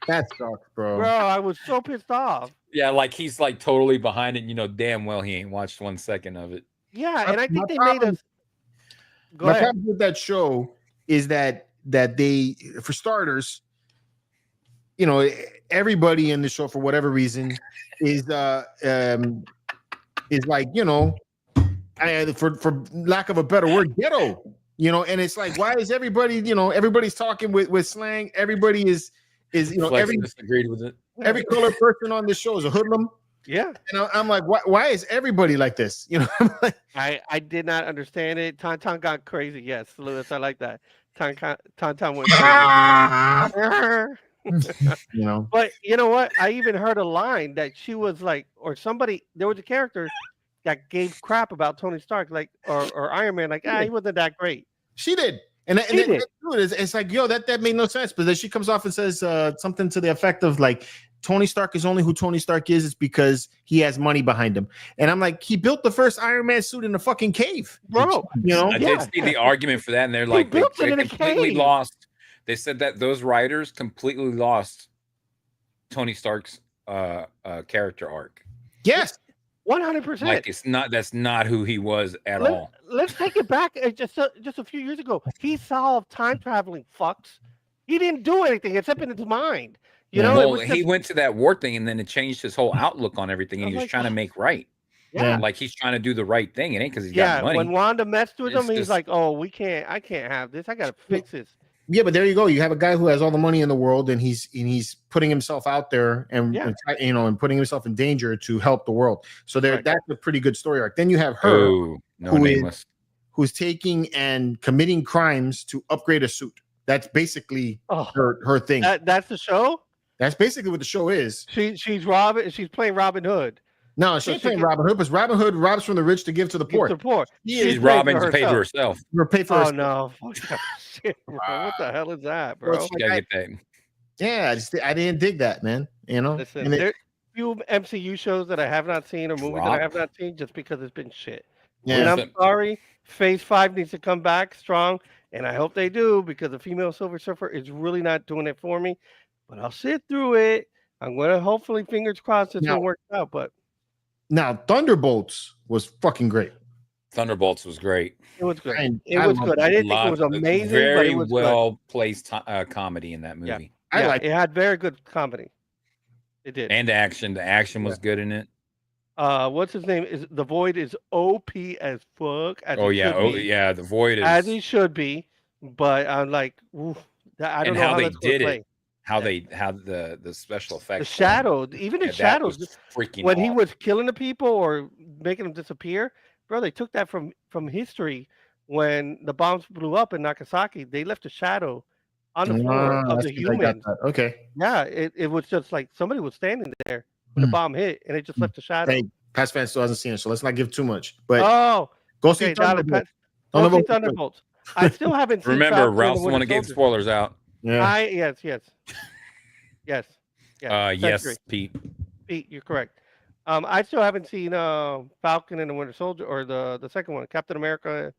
That sucks, Bro, I was so pissed off. Yeah, like he's like totally behind it. You know, damn well he ain't watched 1 second of it. Yeah, and I think My they problem- made us. Go My ahead. problem with that show is that they, for starters, everybody in the show for whatever reason is like, for lack of a better word, ghetto. And it's like, why is everybody, everybody's talking with slang. Everybody is Flex disagreed with it. every color person on this show is a hoodlum. Yeah, And I'm like, why is everybody like this? I did not understand it. Tauntaun got crazy. Yes, Lewis, I like that. Tauntaun went crazy. But you know what? I even heard a line that she was like, or somebody, there was a character that gave crap about Tony Stark, like, or Iron Man, like, he wasn't that great. She did. It's like, yo, that made no sense. But then she comes off and says something to the effect of like, Tony Stark is only who Tony Stark is. It's because he has money behind him. And I'm like, he built the first Iron Man suit in a fucking cave, bro. I did see the argument for that, and they're like, they completely lost. They said that those writers completely lost Tony Stark's character arc. Yes. 100%. Like that's not who he was at all. Let's take it back just a few years ago. He solved time traveling fucks. He didn't do anything except in his mind. He went to that war thing, and then it changed his whole outlook on everything, and he was trying to make right. Yeah, like he's trying to do the right thing. It ain't because he's got money. When Wanda messed with him, he's just like, "Oh, I can't have this. I gotta fix this." Yeah, but there you go. You have a guy who has all the money in the world, and he's putting himself out there and putting himself in danger to help the world. So that's a pretty good story arc. Then you have her, who's taking and committing crimes to upgrade a suit. That's basically her thing. That's the show. That's basically what the show is. She's Robin. She's playing Robin Hood. No, she ain't playing Robin Hood, but Robin Hood robs from the rich to give to the poor. She's robbing to pay to herself. Or pay for herself. No. Shit, what the hell is that, bro? Gotta get that. Yeah, I didn't dig that, man. Listen, there's few MCU shows that I have not seen or movies that I have not seen just because it's been shit. Yeah. And I'm sorry, Phase 5 needs to come back strong. and I hope they do because the female Silver Surfer is really not doing it for me. But I'll sit through it. I'm gonna hopefully fingers crossed this one works out. But now Thunderbolts was fucking great. Thunderbolts was great. It was good. It was good. I didn't think it was amazing, very but it was well placed comedy in that movie. Yeah, it had very good comedy. It did. And action. The action was good in it. What's his name? Is the Void is OP as fuck? The Void is as he should be. But I'm like, oof, I don't know how they did it. How they had the special effects. The shadows, even the shadows, freaking when he was killing the people or making them disappear, bro. They took that from history. When the bombs blew up in Nagasaki, they left a shadow on the floor of the humans. Okay. Yeah, it was just like somebody was standing there when the bomb hit, and it just left a shadow. Hey, past fan still hasn't seen it, so let's not give too much. But go see Thunderbolts. Go see Thunderbolts. I still haven't seen. Remember, Ralph's the one to give spoilers out. Yeah. Yes, Pete. Pete, you're correct. I still haven't seen Falcon and the Winter Soldier or the second one, Captain America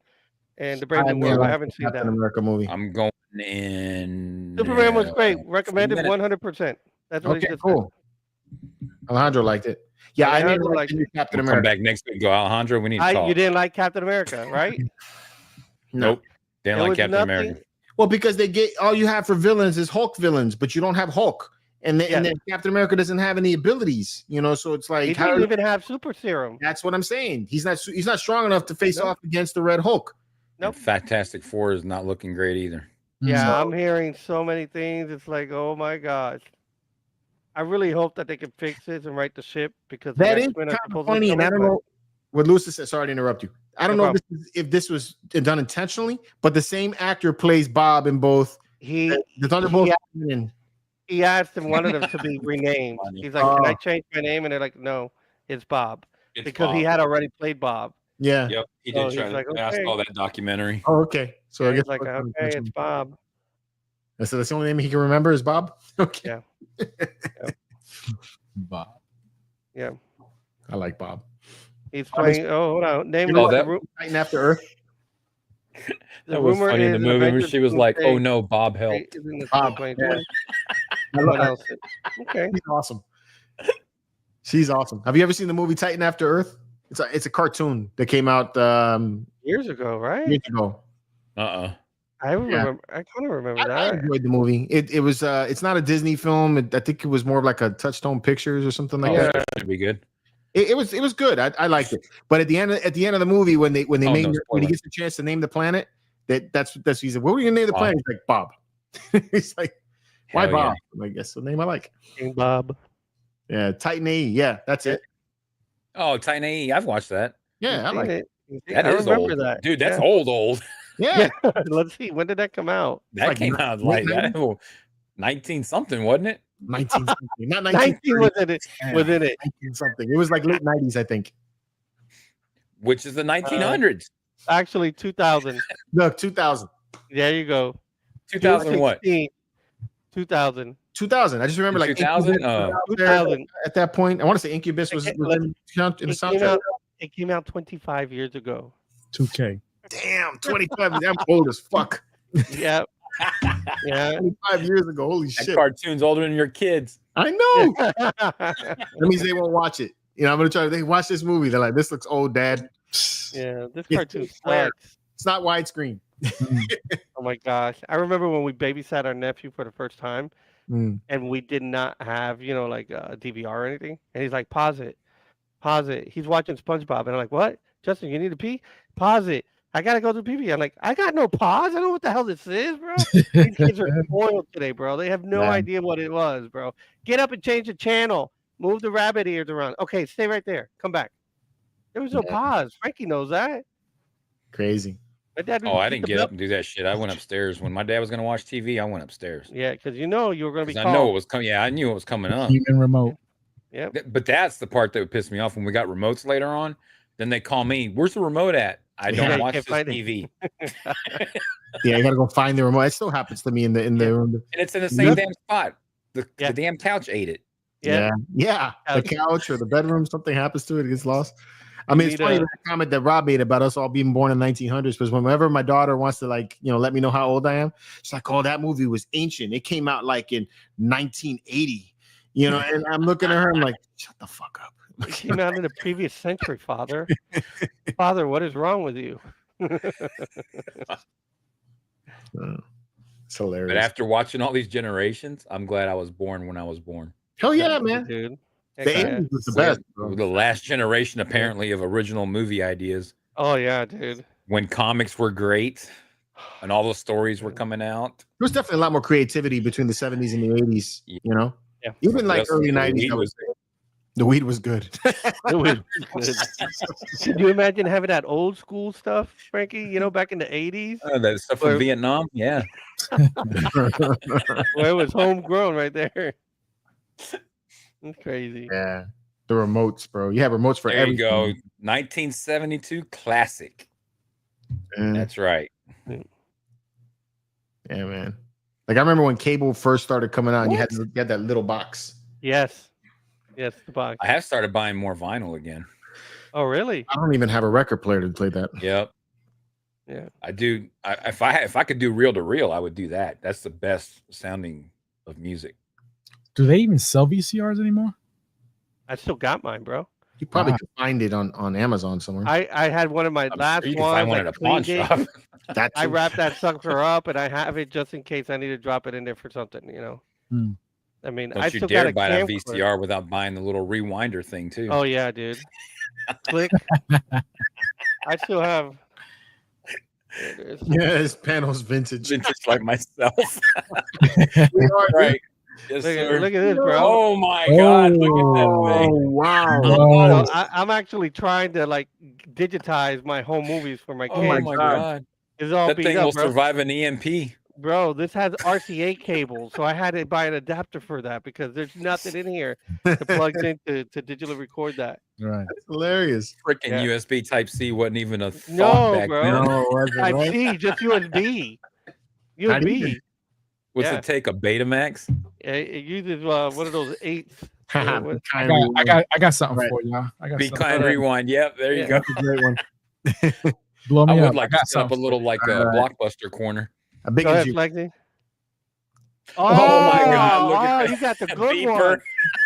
and the Brave New World. I haven't seen Captain that. America movie. I'm going in. Superman was great. Recommended 100%. That's what he just cool. Said. Alejandro liked it. Yeah, I didn't like Captain America. Come back next week. Go, Alejandro. We need to talk. You didn't like Captain America, right? Nope. Didn't like Captain America. Well, because they get all you have for villains is Hulk villains, but you don't have Hulk. And then Captain America doesn't have any abilities, so it's like he doesn't even have super serum. That's what I'm saying. He's not strong enough to face off against the Red Hulk. Nope. Fantastic Four is not looking great either. Yeah, I'm hearing so many things. It's like, oh my gosh. I really hope that they can fix this and right the ship because that is kind of funny. And I don't know what Lucis said. Sorry to interrupt you. I don't know if this was done intentionally, but the same actor plays Bob in both. The Thunderbolts. He asked and wanted him to be renamed. He's like, "Can I change my name?" And they're like, "No, it's Bob," because he had already played Bob. Yeah. Yep. He did try to ask all that documentary. Oh, okay. So I guess like, okay, it's Bob. So that's the only name he can remember is Bob. Okay. Yeah. Bob. Yeah. I like Bob. He's playing. Oh, hold on. Name that Titan After Earth. That was funny in the movie where she was like, "Oh no, Bob helped." Bob. Okay. She's awesome. She's awesome. Have you ever seen the movie Titan After Earth? It's a cartoon that came out years ago, right? Years ago. I remember. I kind of remember that. I enjoyed the movie. It was. It's not a Disney film. I think it was more like a Touchstone Pictures or something like that. Should be good. It was good. I liked it. But at the end of the movie, when he gets the chance to name the planet, that's he said, "What were you gonna name the planet?" He's like, "Bob." He's like, "Why Bob?" I guess the name I like. King Bob. Yeah, Titan AE. Yeah, that's it. Oh, Titan AE. I've watched that. Yeah, I like it. That is old, dude. That's old. Yeah. Let's see. When did that come out? That came out like 19 something, wasn't it? 19 something. Not 19 was in it. Was in it. 19 something. It was like late 90s, I think. Which is the 1900s. Actually, 2000. Look, 2000. There you go. 2000 what? 2000. 2000. I just remember like 2000. 2000. At that point, I want to say Incubus was in the soundtrack. It came out 25 years ago. 2K. Damn, 25. I'm old as fuck. Yeah. Yeah. 25 years ago. Holy shit. That cartoon's older than your kids. I know. That means they won't watch it. I'm gonna try. They watch this movie. They're like, "This looks old, Dad." Yeah, this cartoon sucks. It's not widescreen. Oh my gosh! I remember when we babysat our nephew for the first time, and we did not have like a DVR or anything. And he's like, "Pause it, pause it." He's watching SpongeBob, and I'm like, "What, Justin? You need to pee? Pause it. I gotta go to pee." I'm like, "I got no pause. I don't know what the hell this is, bro." These kids are spoiled today, bro. They have no idea what it was, bro. Get up and change the channel. Move the rabbit ears around. Okay, stay right there. Come back. There was no pause. Frankie knows that. Crazy. My dad I didn't get up and do that shit. I went upstairs. When my dad was going to watch TV, I went upstairs. Yeah, because you were going to be called. I know it was coming. Yeah, I knew it was coming up. Human remote. Yeah. But that's the part that would piss me off when we got remotes later on. Then they call me, "Where's the remote at?" I don't watch this TV. Yeah, I got to go find the remote. It still happens to me in the room. And it's in the same damn spot. The damn couch ate it. Yeah. The couch or the bedroom, something happens to it, it gets lost. I mean, it's funny that comment that Rob made about us all being born in 1900s, because whenever my daughter wants to let me know how old I am, she's like, "Oh, that movie was ancient. It came out like in 1980." And I'm looking at her, I'm like, "Shut the fuck up." It came out in the previous century, Father. Father, what is wrong with you? It's hilarious. But after watching all these generations, I'm glad I was born when I was born. Hell yeah, man. Dude. The 80s was the best. The last generation, apparently, of original movie ideas. Oh, yeah, dude. When comics were great and all the stories were coming out. There was definitely a lot more creativity between the 70s and the 80s, Yeah. Even like early 90s. The weed was good. The weed was good. Could you imagine having that old school stuff, Frankie? Back in the 80s? That stuff from Vietnam? Yeah. Where it was homegrown right there. It's crazy. Yeah. The remotes, bro. You have remotes for everything. There you go. 1972 classic. That's right. Yeah, man. Like, I remember when cable first started coming out and you had that little box. Yes, the box. I have started buying more vinyl again. Oh, really? I don't even have a record player to play that. Yep. Yeah. I do. If I could do reel to reel, I would do that. That's the best sounding of music. Do they even sell VCRs anymore? I still got mine, bro. You probably could find it on Amazon somewhere. I had one of my last ones. Find one at a pawn shop. I wrapped that sucker up and I have it just in case I need to drop it in there for something, I mean, Don't I you still dare got buy that VCR without buying the little rewinder thing too. Oh yeah, dude. Click. I still have. There it is. Yeah, his panel's vintage. Vintage like myself. We are right. Yes, look at this, bro. Oh my God! Look at that thing. Oh wow! So I'm actually trying to digitize my home movies for my kids. Oh my God! It's all that beat thing up, will bro. survive an EMP. Bro, this has RCA cables, so I had to buy an adapter for that because there's nothing in here that plugs into to digitally record that. Right. That's hilarious. Freaking USB Type-C wasn't even a thought back bro. then. No, Type-C, just USB. USB. What's it take? A Betamax? It uses one of those 8s. I got something for you. Be kind, rewind. Yep, there you go. That's a great one. Blow me I would up. like to set up a little a Blockbuster corner. A big Go ahead, Flexi. Oh my God! Look at that. You got the good beeper. one.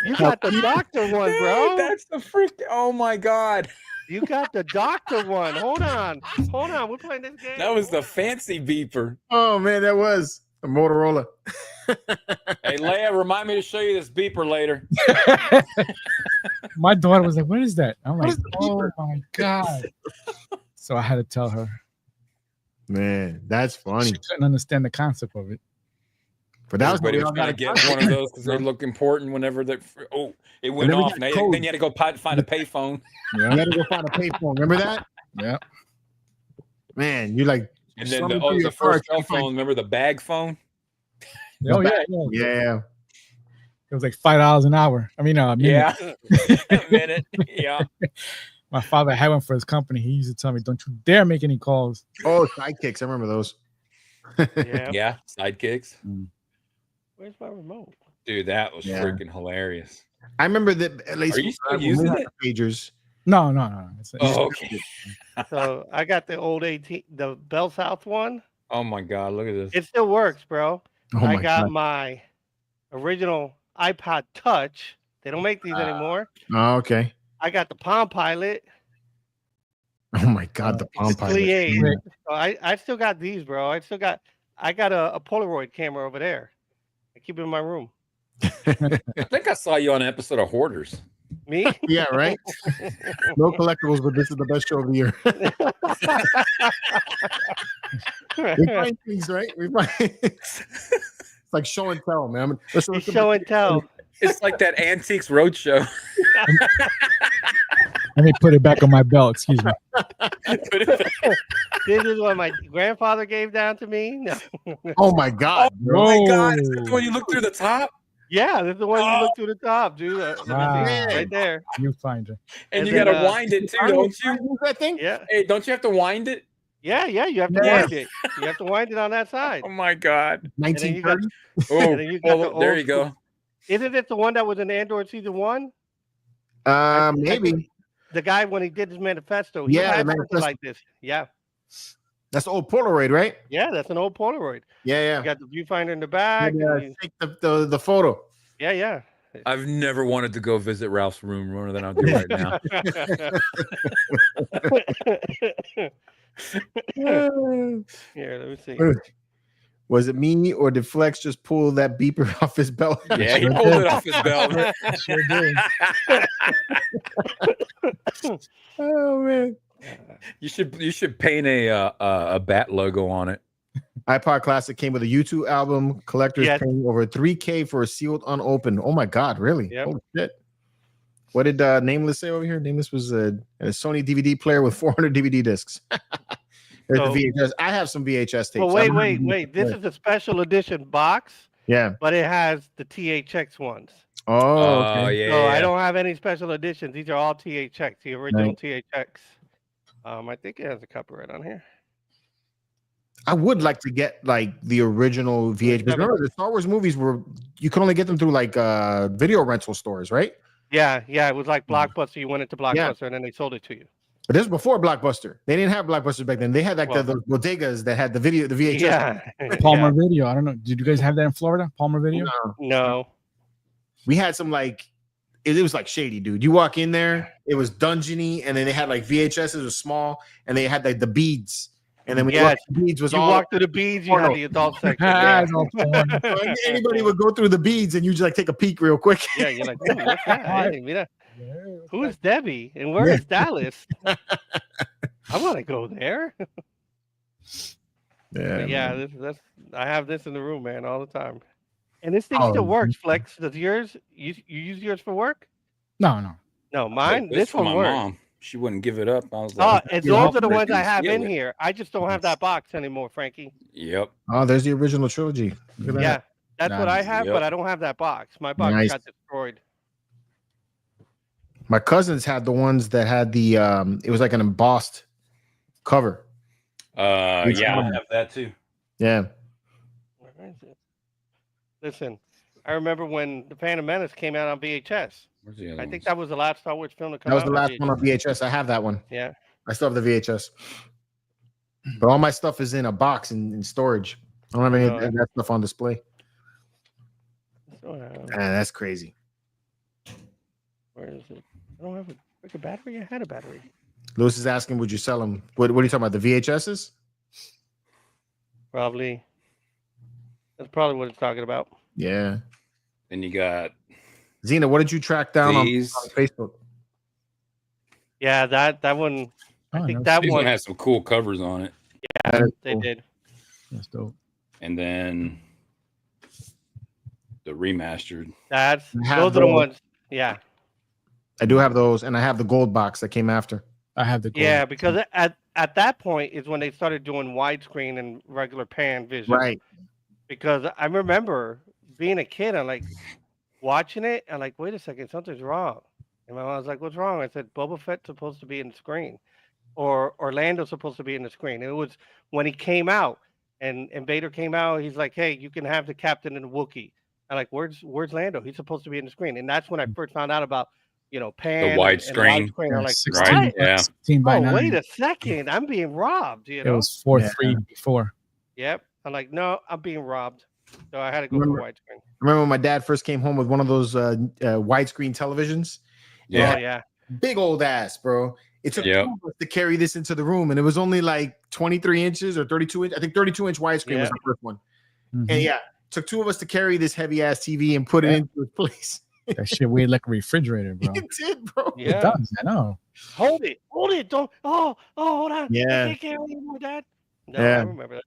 You got the doctor one, bro. That's the freak. Oh my God! You got the doctor one. Hold on. We're playing this game. That was the fancy beeper. Oh man, that was a Motorola. Hey Leia, remind me to show you this beeper later. My daughter was like, "What is that?" I'm like, "Oh my God!" So I had to tell her. Man, that's funny. She couldn't understand the concept of it. But that was everybody was gonna get one of those because they look important whenever they. Oh, it went off. Then you had to go find a payphone. Yeah. You had to go find a payphone. Remember that? Yeah. Man, you like. And then the first cell phone. Remember the bag phone? Oh yeah. It was like $5 an hour. I mean, a minute. Yeah, a minute. Yeah. My father had one for his company. He used to tell me, "Don't you dare make any calls." Oh, Sidekicks. I remember those. Yeah, Sidekicks. Where's my remote? Dude, that was freaking hilarious. I remember that at least. Are you still using it? Pagers. No. Okay. So I got the old 18, the Bell South one. Oh my God, look at this. It still works, bro. Oh I got my original iPod Touch. They don't make these anymore. Oh, okay. I got the Palm Pilot. Oh my God, the Palm Pilot. So I still got these, bro. I got a Polaroid camera over there. I keep it in my room. I think I saw you on an episode of Hoarders. Me? Yeah, right. No collectibles, but this is the best show of the year. We find things, right? We find it's like show and tell, man. It's show and tell. It's like that Antiques Roadshow. Let me put it back on my belt. Excuse me. This is what my grandfather gave down to me. No. Oh my God! Oh my God! Is that the one you look through the top? Yeah, this is the one you look through the top, dude. Right there. You find it. And you gotta wind it too, don't you? That thing? Yeah. Hey, don't you have to wind it? Yeah, you have to wind it. You have to wind it on that side. Oh my God! 1930. Oh, there you go. Isn't it the one that was in Android season 1? Maybe. the guy when he did his manifesto. He Yeah, had the something manifesto. like this. Yeah. That's the old Polaroid, right? Yeah, that's an old Polaroid. Yeah. You got the viewfinder in the back. Take the photo. Yeah. I've never wanted to go visit Ralph's room more than I'll do right now. Here, let me see. Was it me or did Flex just pull that beeper off his belt? Yeah, he pulled it off his belt. Sure did. Oh man. You should paint a bat logo on it. iPod Classic came with a U2 album. Collectors Yes. paying over $3,000 for a sealed unopened. Oh my god, really? Yep. Holy shit. What did Nameless say over here? Nameless was a Sony DVD player with 400 DVD discs. There's So- the VHS. I have some VHS tapes. Well, wait. This is a special edition box, Yeah. but it has the THX ones. Oh, okay. Yeah. So I don't have any special editions. These are all THX, the original THX. I think it has a copyright on here. I would like to get like the original VHS. Remember, the Star Wars movies you could only get them through like video rental stores, right? Yeah. It was like Blockbuster. You went into Blockbuster and then they sold it to you. But this was before Blockbuster. They didn't have Blockbuster back then. They had like the bodegas that had the VHS. Yeah. Palmer Video. I don't know. Did you guys have that in Florida? Palmer Video? No. We had some like it was like shady, dude. You walk in there, it was dungeony, and then they had like VHSs was small, and they had like the beads. And then when you walked, the beads was you all walk through the beads, you had the adult section. Yeah. So anybody would go through the beads and you just like take a peek real quick. Yeah, you're like, what's that? Hey, mira. Who's Debbie and where is Dallas? I want to go there. Yeah, that's I have this in the room, man, all the time. And this thing still works. Flex, does yours? You use yours for work? No. Mine. This one works. Mom. She wouldn't give it up. I was like, and those are the ones I have in here. I just don't have that box anymore, Frankie. Yep. Oh, there's the original trilogy. Look at Yeah, that. that's what I have, but I don't have that box. My box got destroyed. My cousins had the ones that had the it was like an embossed cover. Yeah, I have that too. Yeah. Where is it? Listen, I remember when the Phantom Menace came out on VHS. Where's the other I think ones? that was the last Star Wars film to come That was out. the last one on VHS. I have that one. Yeah. I still have the VHS. But all my stuff is in a box in storage. I don't have any of that stuff on display. That's crazy. Where is it? I don't have a battery. I had a battery. Lewis is asking, would you sell them? What are you talking about? The VHSs? Probably. That's probably what it's talking about. Yeah. Then you got Zena, what did you track down on Facebook? Yeah, that one. I think that one has some cool covers on it. Yeah, they did. That's dope. And then the remastered. Those are the ones. Yeah. I do have those, and I have the gold box that came after. I have the gold. Yeah, because at that point is when they started doing widescreen and regular pan vision. Right. Because I remember being a kid, I'm like watching it, and like, wait a second, something's wrong. And my mom was like, "What's wrong?" I said, "Boba Fett's supposed to be in the screen, or Orlando's supposed to be in the screen." And it was when he came out, and Vader came out. He's like, "Hey, you can have the captain and the Wookiee." I'm like, "Where's Lando? He's supposed to be in the screen." And that's when I first found out about pan the widescreen. I'm like, 16, yeah. 16 by 9. Wait a second, I'm being robbed. It was 4:3 before. Yep. I'm like, no, I'm being robbed. So I had to go for widescreen. Remember when my dad first came home with one of those widescreen televisions? Yeah. Oh, yeah. Big old ass, bro. It took 2 of us to carry this into the room, and it was only like 23 inches or 32 inch. I think 32-inch widescreen was the first one. Mm-hmm. And yeah, it took 2 of us to carry this heavy ass TV and put it into its place. That shit weighed like a refrigerator, bro. It did, bro. Yeah. It does, I know. Hold it. Don't. Oh, hold on. Yeah. I can't carry anymore, Dad. No, Yeah. I remember that.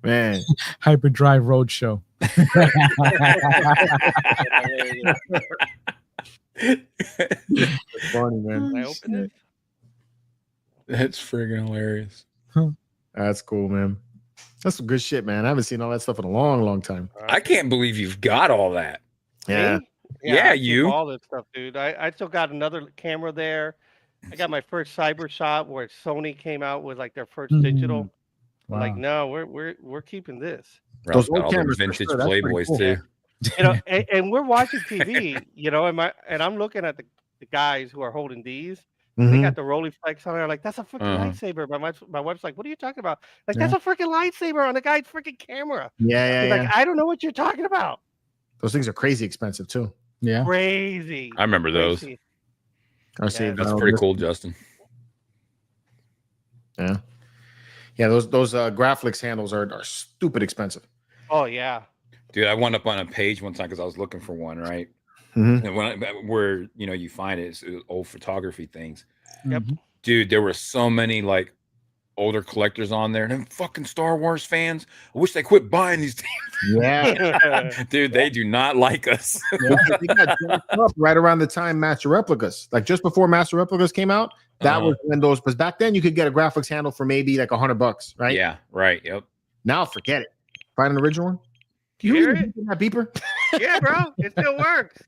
Man. Hyperdrive Roadshow. Funny, man. Can I open it? That's friggin' hilarious. That's cool, man. That's some good shit, man. I haven't seen all that stuff in a long, long time. I can't believe you've got all that. Yeah. Me? Yeah, I keep you. all this stuff, dude. I still got another camera there. I got my first cyber shot where Sony came out with like their first digital. Wow. I'm like, no, we're keeping this. Those Ralph's got old all the cameras for vintage sure. That's pretty Playboys cool. too. And we're watching TV, and I'm looking at the guys who are holding these, They Mhm. got the Rolly Flex on there. Like, that's a freaking Uh-huh. lightsaber. My wife's like, what are you talking about? Like, Yeah. that's a freaking lightsaber on the guy's freaking camera. Yeah, He's like, I don't know what you're talking about. Those things are crazy expensive too. Yeah. Crazy. I remember those. Crazy. I Yeah. saved That's that pretty on cool, Justin. Yeah. Yeah, those Graphics handles are stupid expensive. Oh yeah. Dude, I went up on a page one time because I was looking for one, right? Mhm. And where you find it's old photography things. Yep. Mhm. Dude, there were so many like older collectors on there. Them fucking Star Wars fans. I wish they quit buying these things. Yeah. Dude, they do not like us. They got jacked up right around the time Master Replicas, like just before Master Replicas came out. That was when those. Because back then you could get a graphics handle for maybe like $100, right? Yeah, right. Yep. Now forget it. Find an original one. You hear it? That beeper? Yeah, bro. It still works.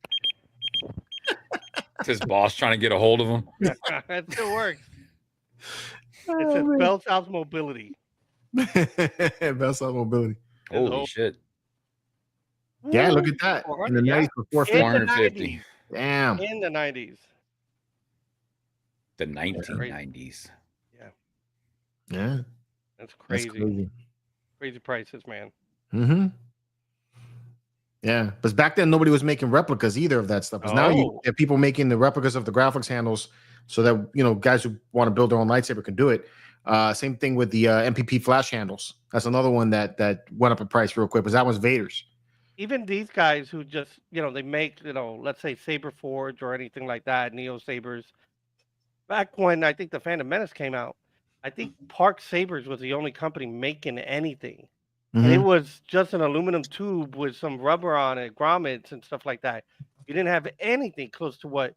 It's his boss trying to get a hold of him. It still works. It says Bell South Mobility. Best of mobility. Holy shit. Yeah, look at that. In the 90s before 450. Damn. In the 90s. The 1990s. Yeah. That's crazy. That's crazy. Crazy prices, man. Mm-hmm. Yeah, but back then nobody was making replicas either of that stuff. Because now you have people making the replicas of the graphics handles, so that guys who want to build their own lightsaber can do it. Same thing with the MPP flash handles. That's another one that went up in price real quick, because that was Vader's. Even these guys who just they make let's say Saber Forge or anything like that, Neo Sabers. Back when I think the Phantom Menace came out, I think Park Sabers was the only company making anything. And it was just an aluminum tube with some rubber on it, grommets and stuff like that. You didn't have anything close to what,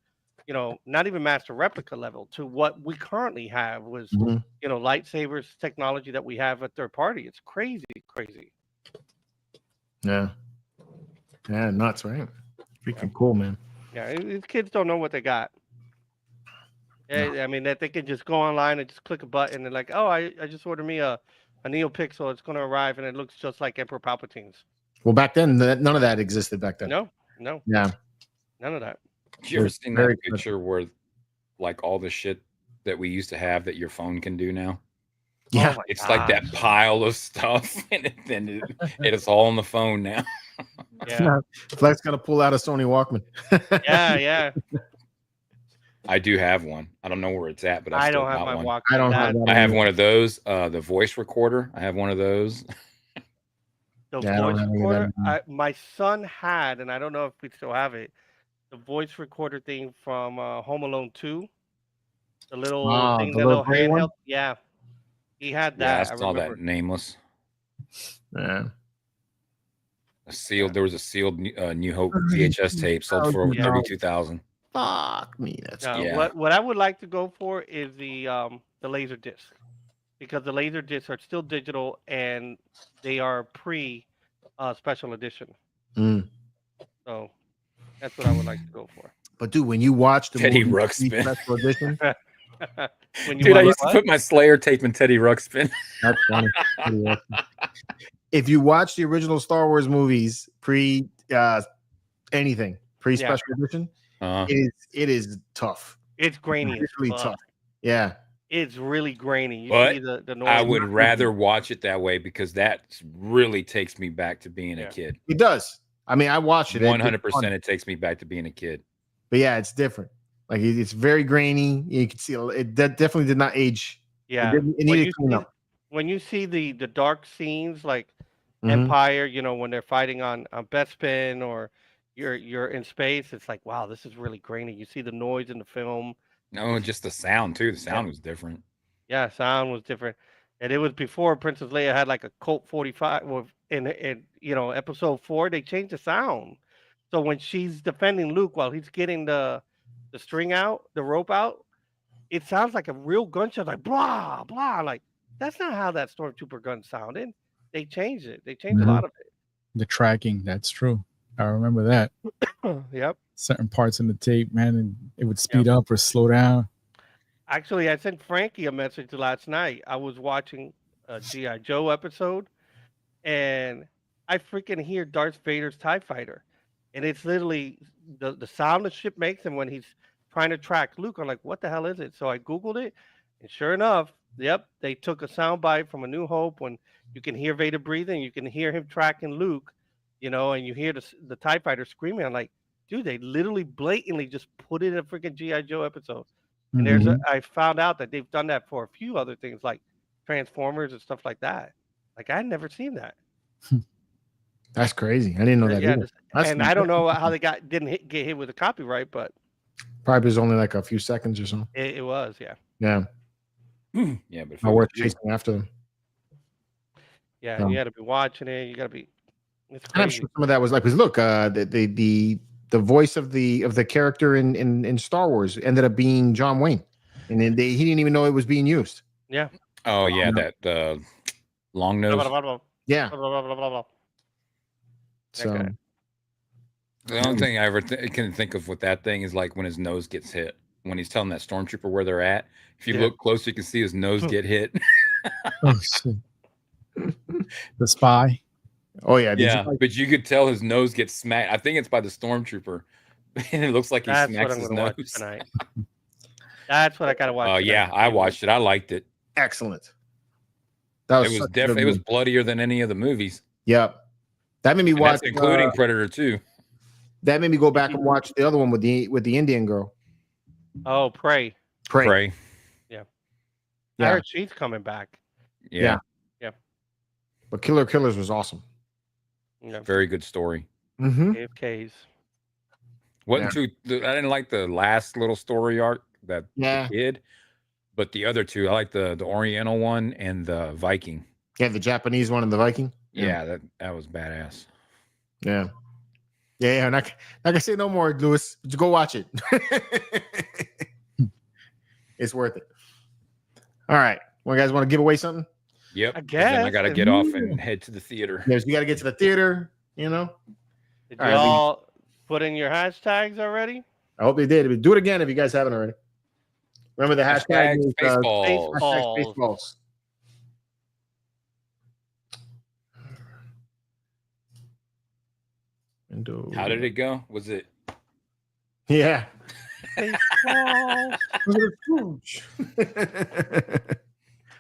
not even master replica level, to what we currently have was, lightsabers technology that we have at third party. It's crazy, crazy. Yeah. Yeah, nuts, right? Freaking cool, man. Yeah, these kids don't know what they got. Yeah, I mean, that they can just go online and just click a button and like, oh, I just ordered me a NeoPixel. It's going to arrive and it looks just like Emperor Palpatine's. Well, back then, none of that existed back then. No. Yeah. None of that. Did you ever seen that picture where like all the shit that we used to have that your phone can do now? Yeah. Oh it's like that pile of stuff and then it is all on the phone now. Yeah. Flex got to pull out a Sony Walkman. Yeah. I do have one. I don't know where it's at, but I don't have my one. Walkman. I don't have that. I have one of those. The voice recorder. I have one of those. The voice recorder. My son had, and I don't know if we still have it, the voice recorder thing from Home Alone 2. The little thing, the little handheld. One? Yeah. He had that. Yeah, I saw that Nameless. Yeah. There was a sealed New Hope VHS tape sold for over $32,000. Fuck me, that's what I would like to go for is the laser disc, because the laser discs are still digital and they are pre special edition. So that's what I would like to go for. But dude, when you watch the Teddy movie Ruxpin special edition, dude, I used to put my Slayer tape in Teddy Ruxpin. That's funny. If you watch the original Star Wars movies pre anything pre special edition. It is tough. It's grainy. It's really tough. Yeah. It's really grainy. You but see the noise. I would rather watch it that way because that really takes me back to being a kid. It does. I mean, I watched it. 100%. It takes me back to being a kid. But yeah, it's different. Like it's very grainy. You can see it definitely did not age. Yeah. It needed clean up. When you see the dark scenes like Empire, when they're fighting on Bespin or you're in space, it's like, wow, this is really grainy. You see the noise in the film. No, just the sound too. The sound was different. Yeah, sound was different, and it was before Princess Leia had like a Colt 45. Well, in Episode 4, they changed the sound, so when she's defending Luke while he's getting the string out, the rope out, it sounds like a real gunshot, like blah blah. Like that's not how that Stormtrooper gun sounded. They changed it. They changed a lot of it. The tracking, that's true. I remember that. Yep. Certain parts in the tape, man, and it would speed up or slow down. Actually, I sent Frankie a message last night. I was watching a G.I. Joe episode, and I freaking hear Darth Vader's TIE Fighter. And it's literally the sound the ship makes, and when he's trying to track Luke. I'm like, what the hell is it? So I Googled it, and sure enough, yep, they took a soundbite from A New Hope when you can hear Vader breathing, you can hear him tracking Luke, and you hear the TIE fighter screaming. I'm like, dude, they literally blatantly just put it in a freaking G.I. Joe episode. And I found out that they've done that for a few other things like Transformers and stuff like that. Like I'd never seen that. That's crazy. I didn't know that. Yeah, and I don't know how they didn't get hit with a copyright, but probably was only like a few seconds or something. It was, yeah. Yeah. Yeah, but not worth chasing after them. Yeah, you got to be watching it. You got to be. It's crazy. And I'm sure some of that was like, because look, the voice of the character in Star Wars ended up being John Wayne, and then he didn't even know it was being used. Yeah. Oh yeah, that long nose. Yeah. So Okay. the only thing I ever can think of with that thing is like when his nose gets hit. When he's telling that stormtrooper where they're at, if you look close, you can see his nose get hit. Oh shit! The spy. Oh yeah, but you could tell his nose gets smacked. I think it's by the stormtrooper, and it looks like he smacks his nose. Watch tonight. That's what I gotta watch. Oh yeah, I watched it. I liked it. Excellent. That was definitely it was bloodier than any of the movies. Yep. That made me watch, including Predator 2. That made me go back and watch the other one with the Indian girl. Oh, Prey. Yeah. I heard she's coming back. Yeah. But Killers was awesome. Yeah. Very good story. AFKs. Wasn't too. I didn't like the last little story arc that the kid, but the other two, I like the Oriental one and the Viking. Yeah, the Japanese one and the Viking. Yeah, that was badass. Yeah. Yeah, not gonna say no more, Lewis. But you go watch it. It's worth it. All right. Well, guys want to give away something? Yep. I guess. I gotta get off and head to the theater. Yes, you gotta get to the theater, Did you all put in your hashtags already? I hope they did. Do it again if you guys haven't already. Remember the hashtag Spaceballs. Spaceballs. How did it go? Was it? Yeah. Spaceballs.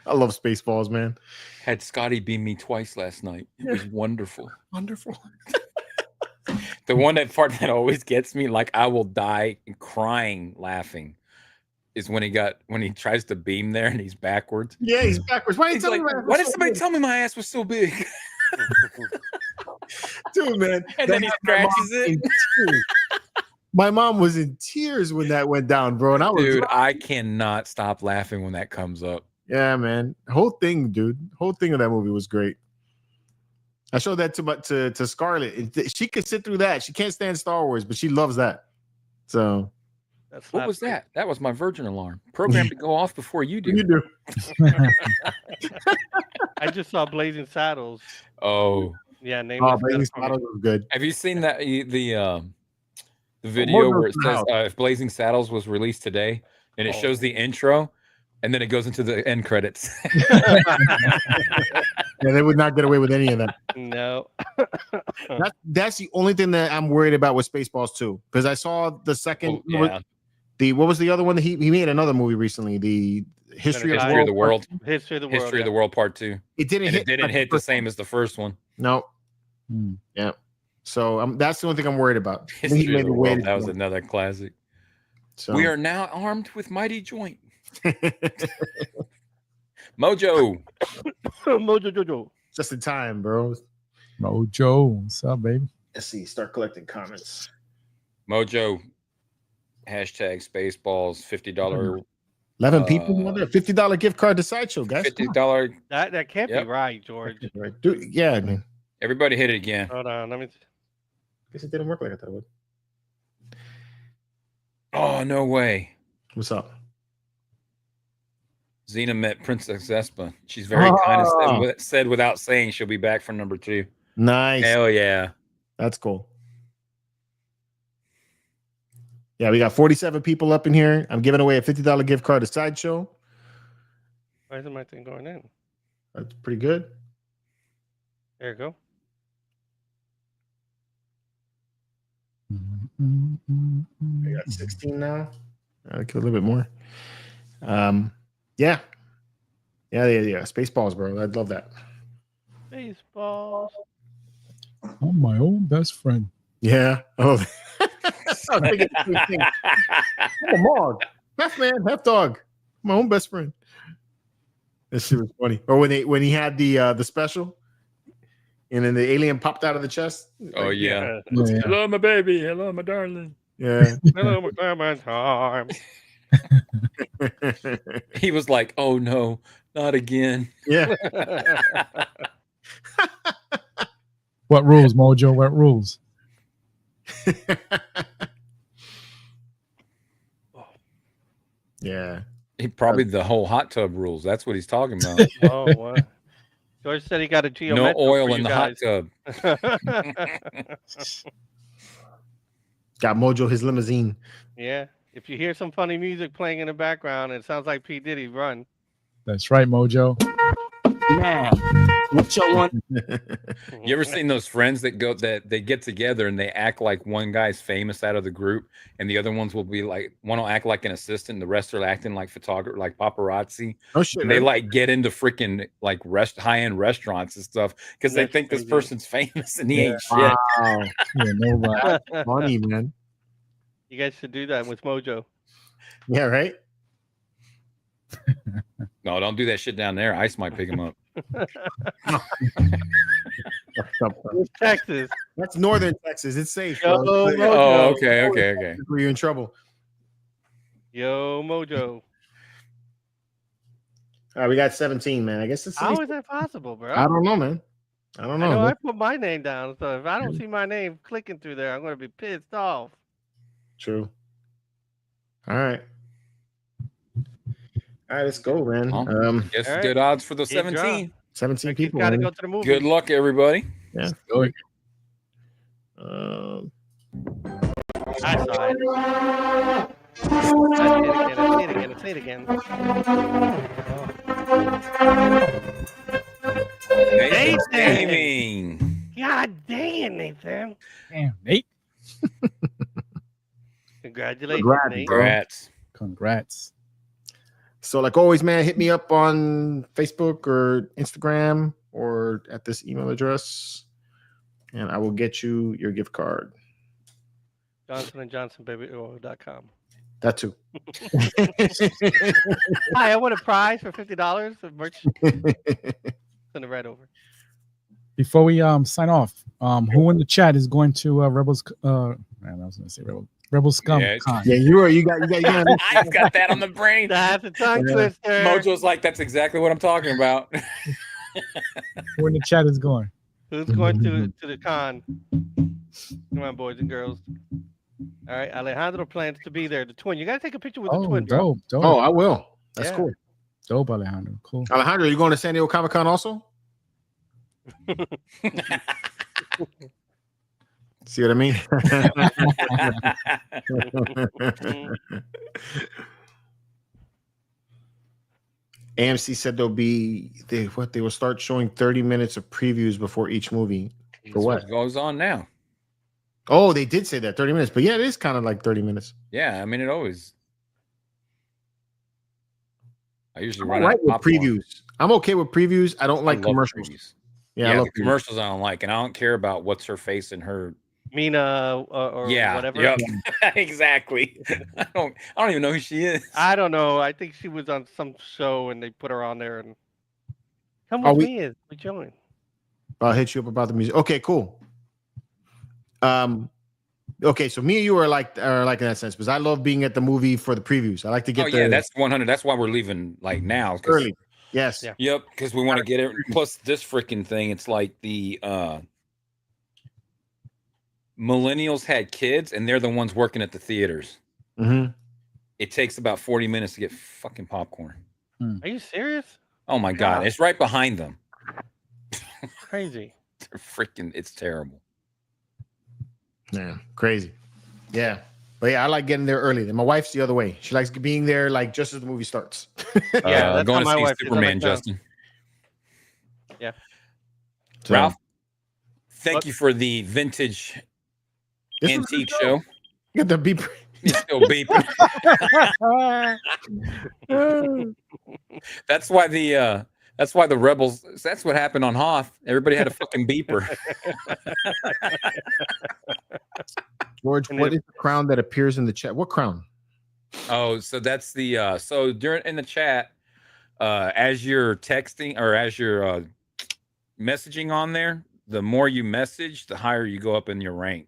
I love Spaceballs, man. Had Scotty beam me twice last night. It was wonderful. Wonderful. The part that always gets me, like I will die crying laughing, is when he tries to beam there and he's backwards. Yeah, he's backwards. Why did somebody tell me my ass was so big? Dude, man. And then he scratches it. My mom was in tears when that went down, bro. And I cannot stop laughing when that comes up. Yeah, man. Whole thing, dude. Whole thing of that movie was great. I showed that to Scarlett. She could sit through that. She can't stand Star Wars, but she loves that. So what was that? That was my Virgin alarm. Programmed to go off before you do. You do. I just saw Blazing Saddles. Oh. Yeah, Blazing Saddles was good. Have you seen that the video where it says if Blazing Saddles was released today and it shows the intro and then it goes into the end credits? Yeah, they would not get away with any of that. No. That's the only thing that I'm worried about with Spaceballs 2, because I saw the second. What was the other one that he made another movie recently? The History of the World. History of the World Part 2. It didn't hit the same as the first one. No. Yeah. So that's the only thing I'm worried about. History of the World. That was another classic. So we are now armed with mighty joint. Mojo. Mojo Jojo. Just in time, bro. Mojo. What's up, baby? Let's see. Start collecting comments. Mojo. Hashtag Spaceballs. $50. 11 people. $50 gift card to Sideshow, guys. $50. That can't be right, George. Right. Dude, yeah, man. Everybody hit it again. Hold on. Let me. Guess it didn't work like I thought it would. Oh, no way. What's up? Xena met Princess Espa. She's very kind of said without saying she'll be back for number 2. Nice. Hell yeah. That's cool. Yeah, we got 47 people up in here. I'm giving away a $50 gift card to Sideshow. Why isn't my thing going in? That's pretty good. There you go. I got 16 now. a little bit more. Yeah. Spaceballs, bro. I'd love that. Spaceballs. I'm my own best friend. Yeah. Oh, I was thinking the same thing. I'm a Mog. Half man, half dog. My own best friend. This shit was funny. Or when he had the special, and then the alien popped out of the chest. Oh yeah. Yeah. Hello, my baby. Hello, my darling. Yeah. Hello, my time. He was like, "Oh no, not again." Yeah. What rules, Mojo? What rules? Yeah. He probably the whole hot tub rules. That's what he's talking about. Oh, wow. George said he got a No geometric oil for in you the hot guys. tub. Got Mojo his limousine. Yeah. If you hear some funny music playing in the background, it sounds like P. Diddy. Run. That's right, Mojo. Man, what y'all want? You ever seen those friends that they get together and they act like one guy's famous out of the group, and the other ones will be like, one will act like an assistant, the rest are acting like photographer, like paparazzi. Oh shit. And they like get into freaking like high-end restaurants and stuff because they That's think this crazy. person's famous and he ain't shit. Wow. Yeah, nobody. Funny, man. You guys should do that with Mojo. Yeah, right? No, don't do that shit down there. Ice might pick him up. It's Texas. That's northern Texas. It's safe. Yo, Bro. Mojo. Oh, okay. You're in trouble. Yo, Mojo. All right, we got 17, man. I guess it's How is that possible, bro? I don't know, man. I don't I know. know I put my name down, so if I don't see my name clicking through there, I'm going to be pissed off. True. All right. All right, let's go, man. Oh, guess all right. good odds for the Good 17. 17 people. Got to man. go to the movie. Good luck, everybody. Yeah. Go. I saw it. I say it again. Nathan Nathan! Gaming. God dang it, Nathan. Damn, Nate. Congratulations, Congrats, Nate. bro. Congrats. Congrats. So, like always, man, hit me up on Facebook or Instagram or at this email address, and I will get you your gift card. JohnsonandJohnsonBabyOil.com. That too. Hi, I want a prize for $50 of merch. Send it right over. Before we sign off, who in the chat is going to Rebels? Man, I was going to say Rebel Scum Con. Yeah, you got. I've got that on the brain. That's a tongue Yeah. twister. Mojo's like, that's exactly what I'm talking about. Who in the chat is going? Who's going to the con? Come on, boys and girls. All right, Alejandro plans to be there. The twin. You got to take a picture with the Oh, twin, bro. dope. Oh, I will. That's Yeah. cool. Dope, Alejandro. Cool. Alejandro, are you going to San Diego Comic-Con also? See what I mean? AMC said they will start showing 30 minutes of previews before each movie. That's what? goes on now? Oh, they did say that 30 minutes, but yeah, it is kind of like 30 minutes. Yeah, I mean, it always. I usually I'm run all out right of with popcorn. previews. I'm okay with previews. I don't like I love commercials. previews. Yeah, I Yeah, love the commercials I don't like, and I don't care about what's her face and her. Mina or whatever. Yep. Exactly. I don't even know who she is. I don't know. I think she was on some show and they put her on there. And come Are with we- me. We join. I'll hit you up about the music. Okay, cool. Okay, so me and you are like in that sense because I love being at the movie for the previews. I like to get Yeah, that's 100. That's why we're leaving like now. 'cause- early. Yes. Yeah. Yep, because we want to get it. Plus, this freaking thing, it's like the millennials had kids, and they're the ones working at the theaters. Mm-hmm. It takes about 40 minutes to get fucking popcorn. Are you serious? Oh my god, God. it's right behind them. Crazy. They're freaking, it's terrible. Yeah, crazy. Yeah. But yeah, I like getting there early. And my wife's the other way. She likes being there like just as the movie starts. Yeah, that's going how my to wife see is. Superman, I'm like, no. Justin. Yeah. So, Ralph, thank What? you for the vintage this was a antique good show. You got the beep. It's still beeping. That's why the rebels. That's what happened on Hoth. Everybody had a fucking beeper. George, what is the crown that appears in the chat? What crown? Oh, so that's the so during in the chat, as you're texting or as you're messaging on there, the more you message, the higher you go up in your rank.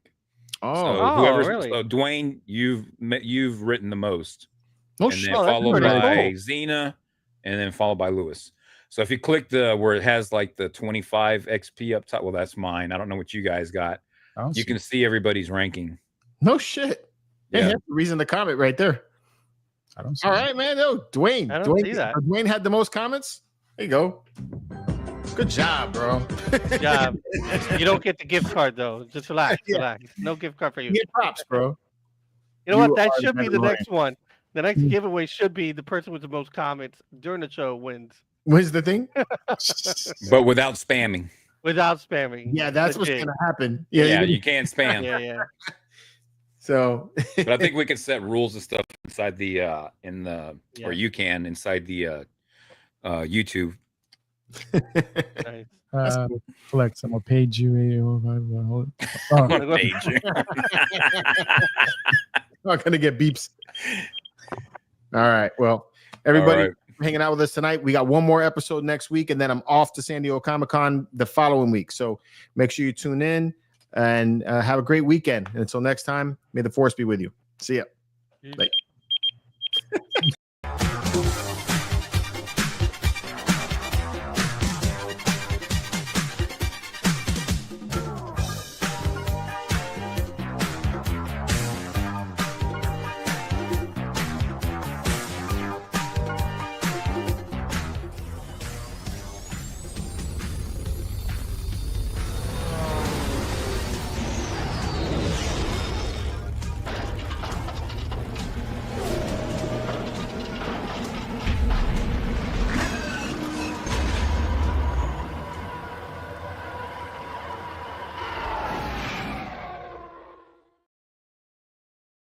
Really? So Dwayne, you've written the most. Oh, and then followed by Xena, and then followed by Lewis. So if you click where it has like the 25 XP up top, well, that's mine. I don't know what you guys got. You can see everybody's ranking. No shit. Yeah, that's the reason to comment right there. I don't see All right, man. No, Dwayne. I don't see that. Dwayne had the most comments. There you go. Good job, bro. Good job. You don't get the gift card though. Just relax. Yeah. Relax. No gift card for you. Get props, bro. You know what? You That are should be the Mandalorian. next one. The next giveaway should be the person with the most comments during the show wins. What's the thing? but without spamming. Without spamming. Yeah, that's what's Legit. gonna happen. Yeah, you can't spam. Yeah. So But I think we could set rules and stuff inside the or you can inside the YouTube. Nice. Flex, I'm gonna page you. I'm gonna page you. not gonna get beeps. All right. Well, everybody All right. hanging out with us tonight. We got one more episode next week, and then I'm off to San Diego Comic-Con the following week. So make sure you tune in and have a great weekend. And until next time, may the force be with you. See ya. Peace. Bye.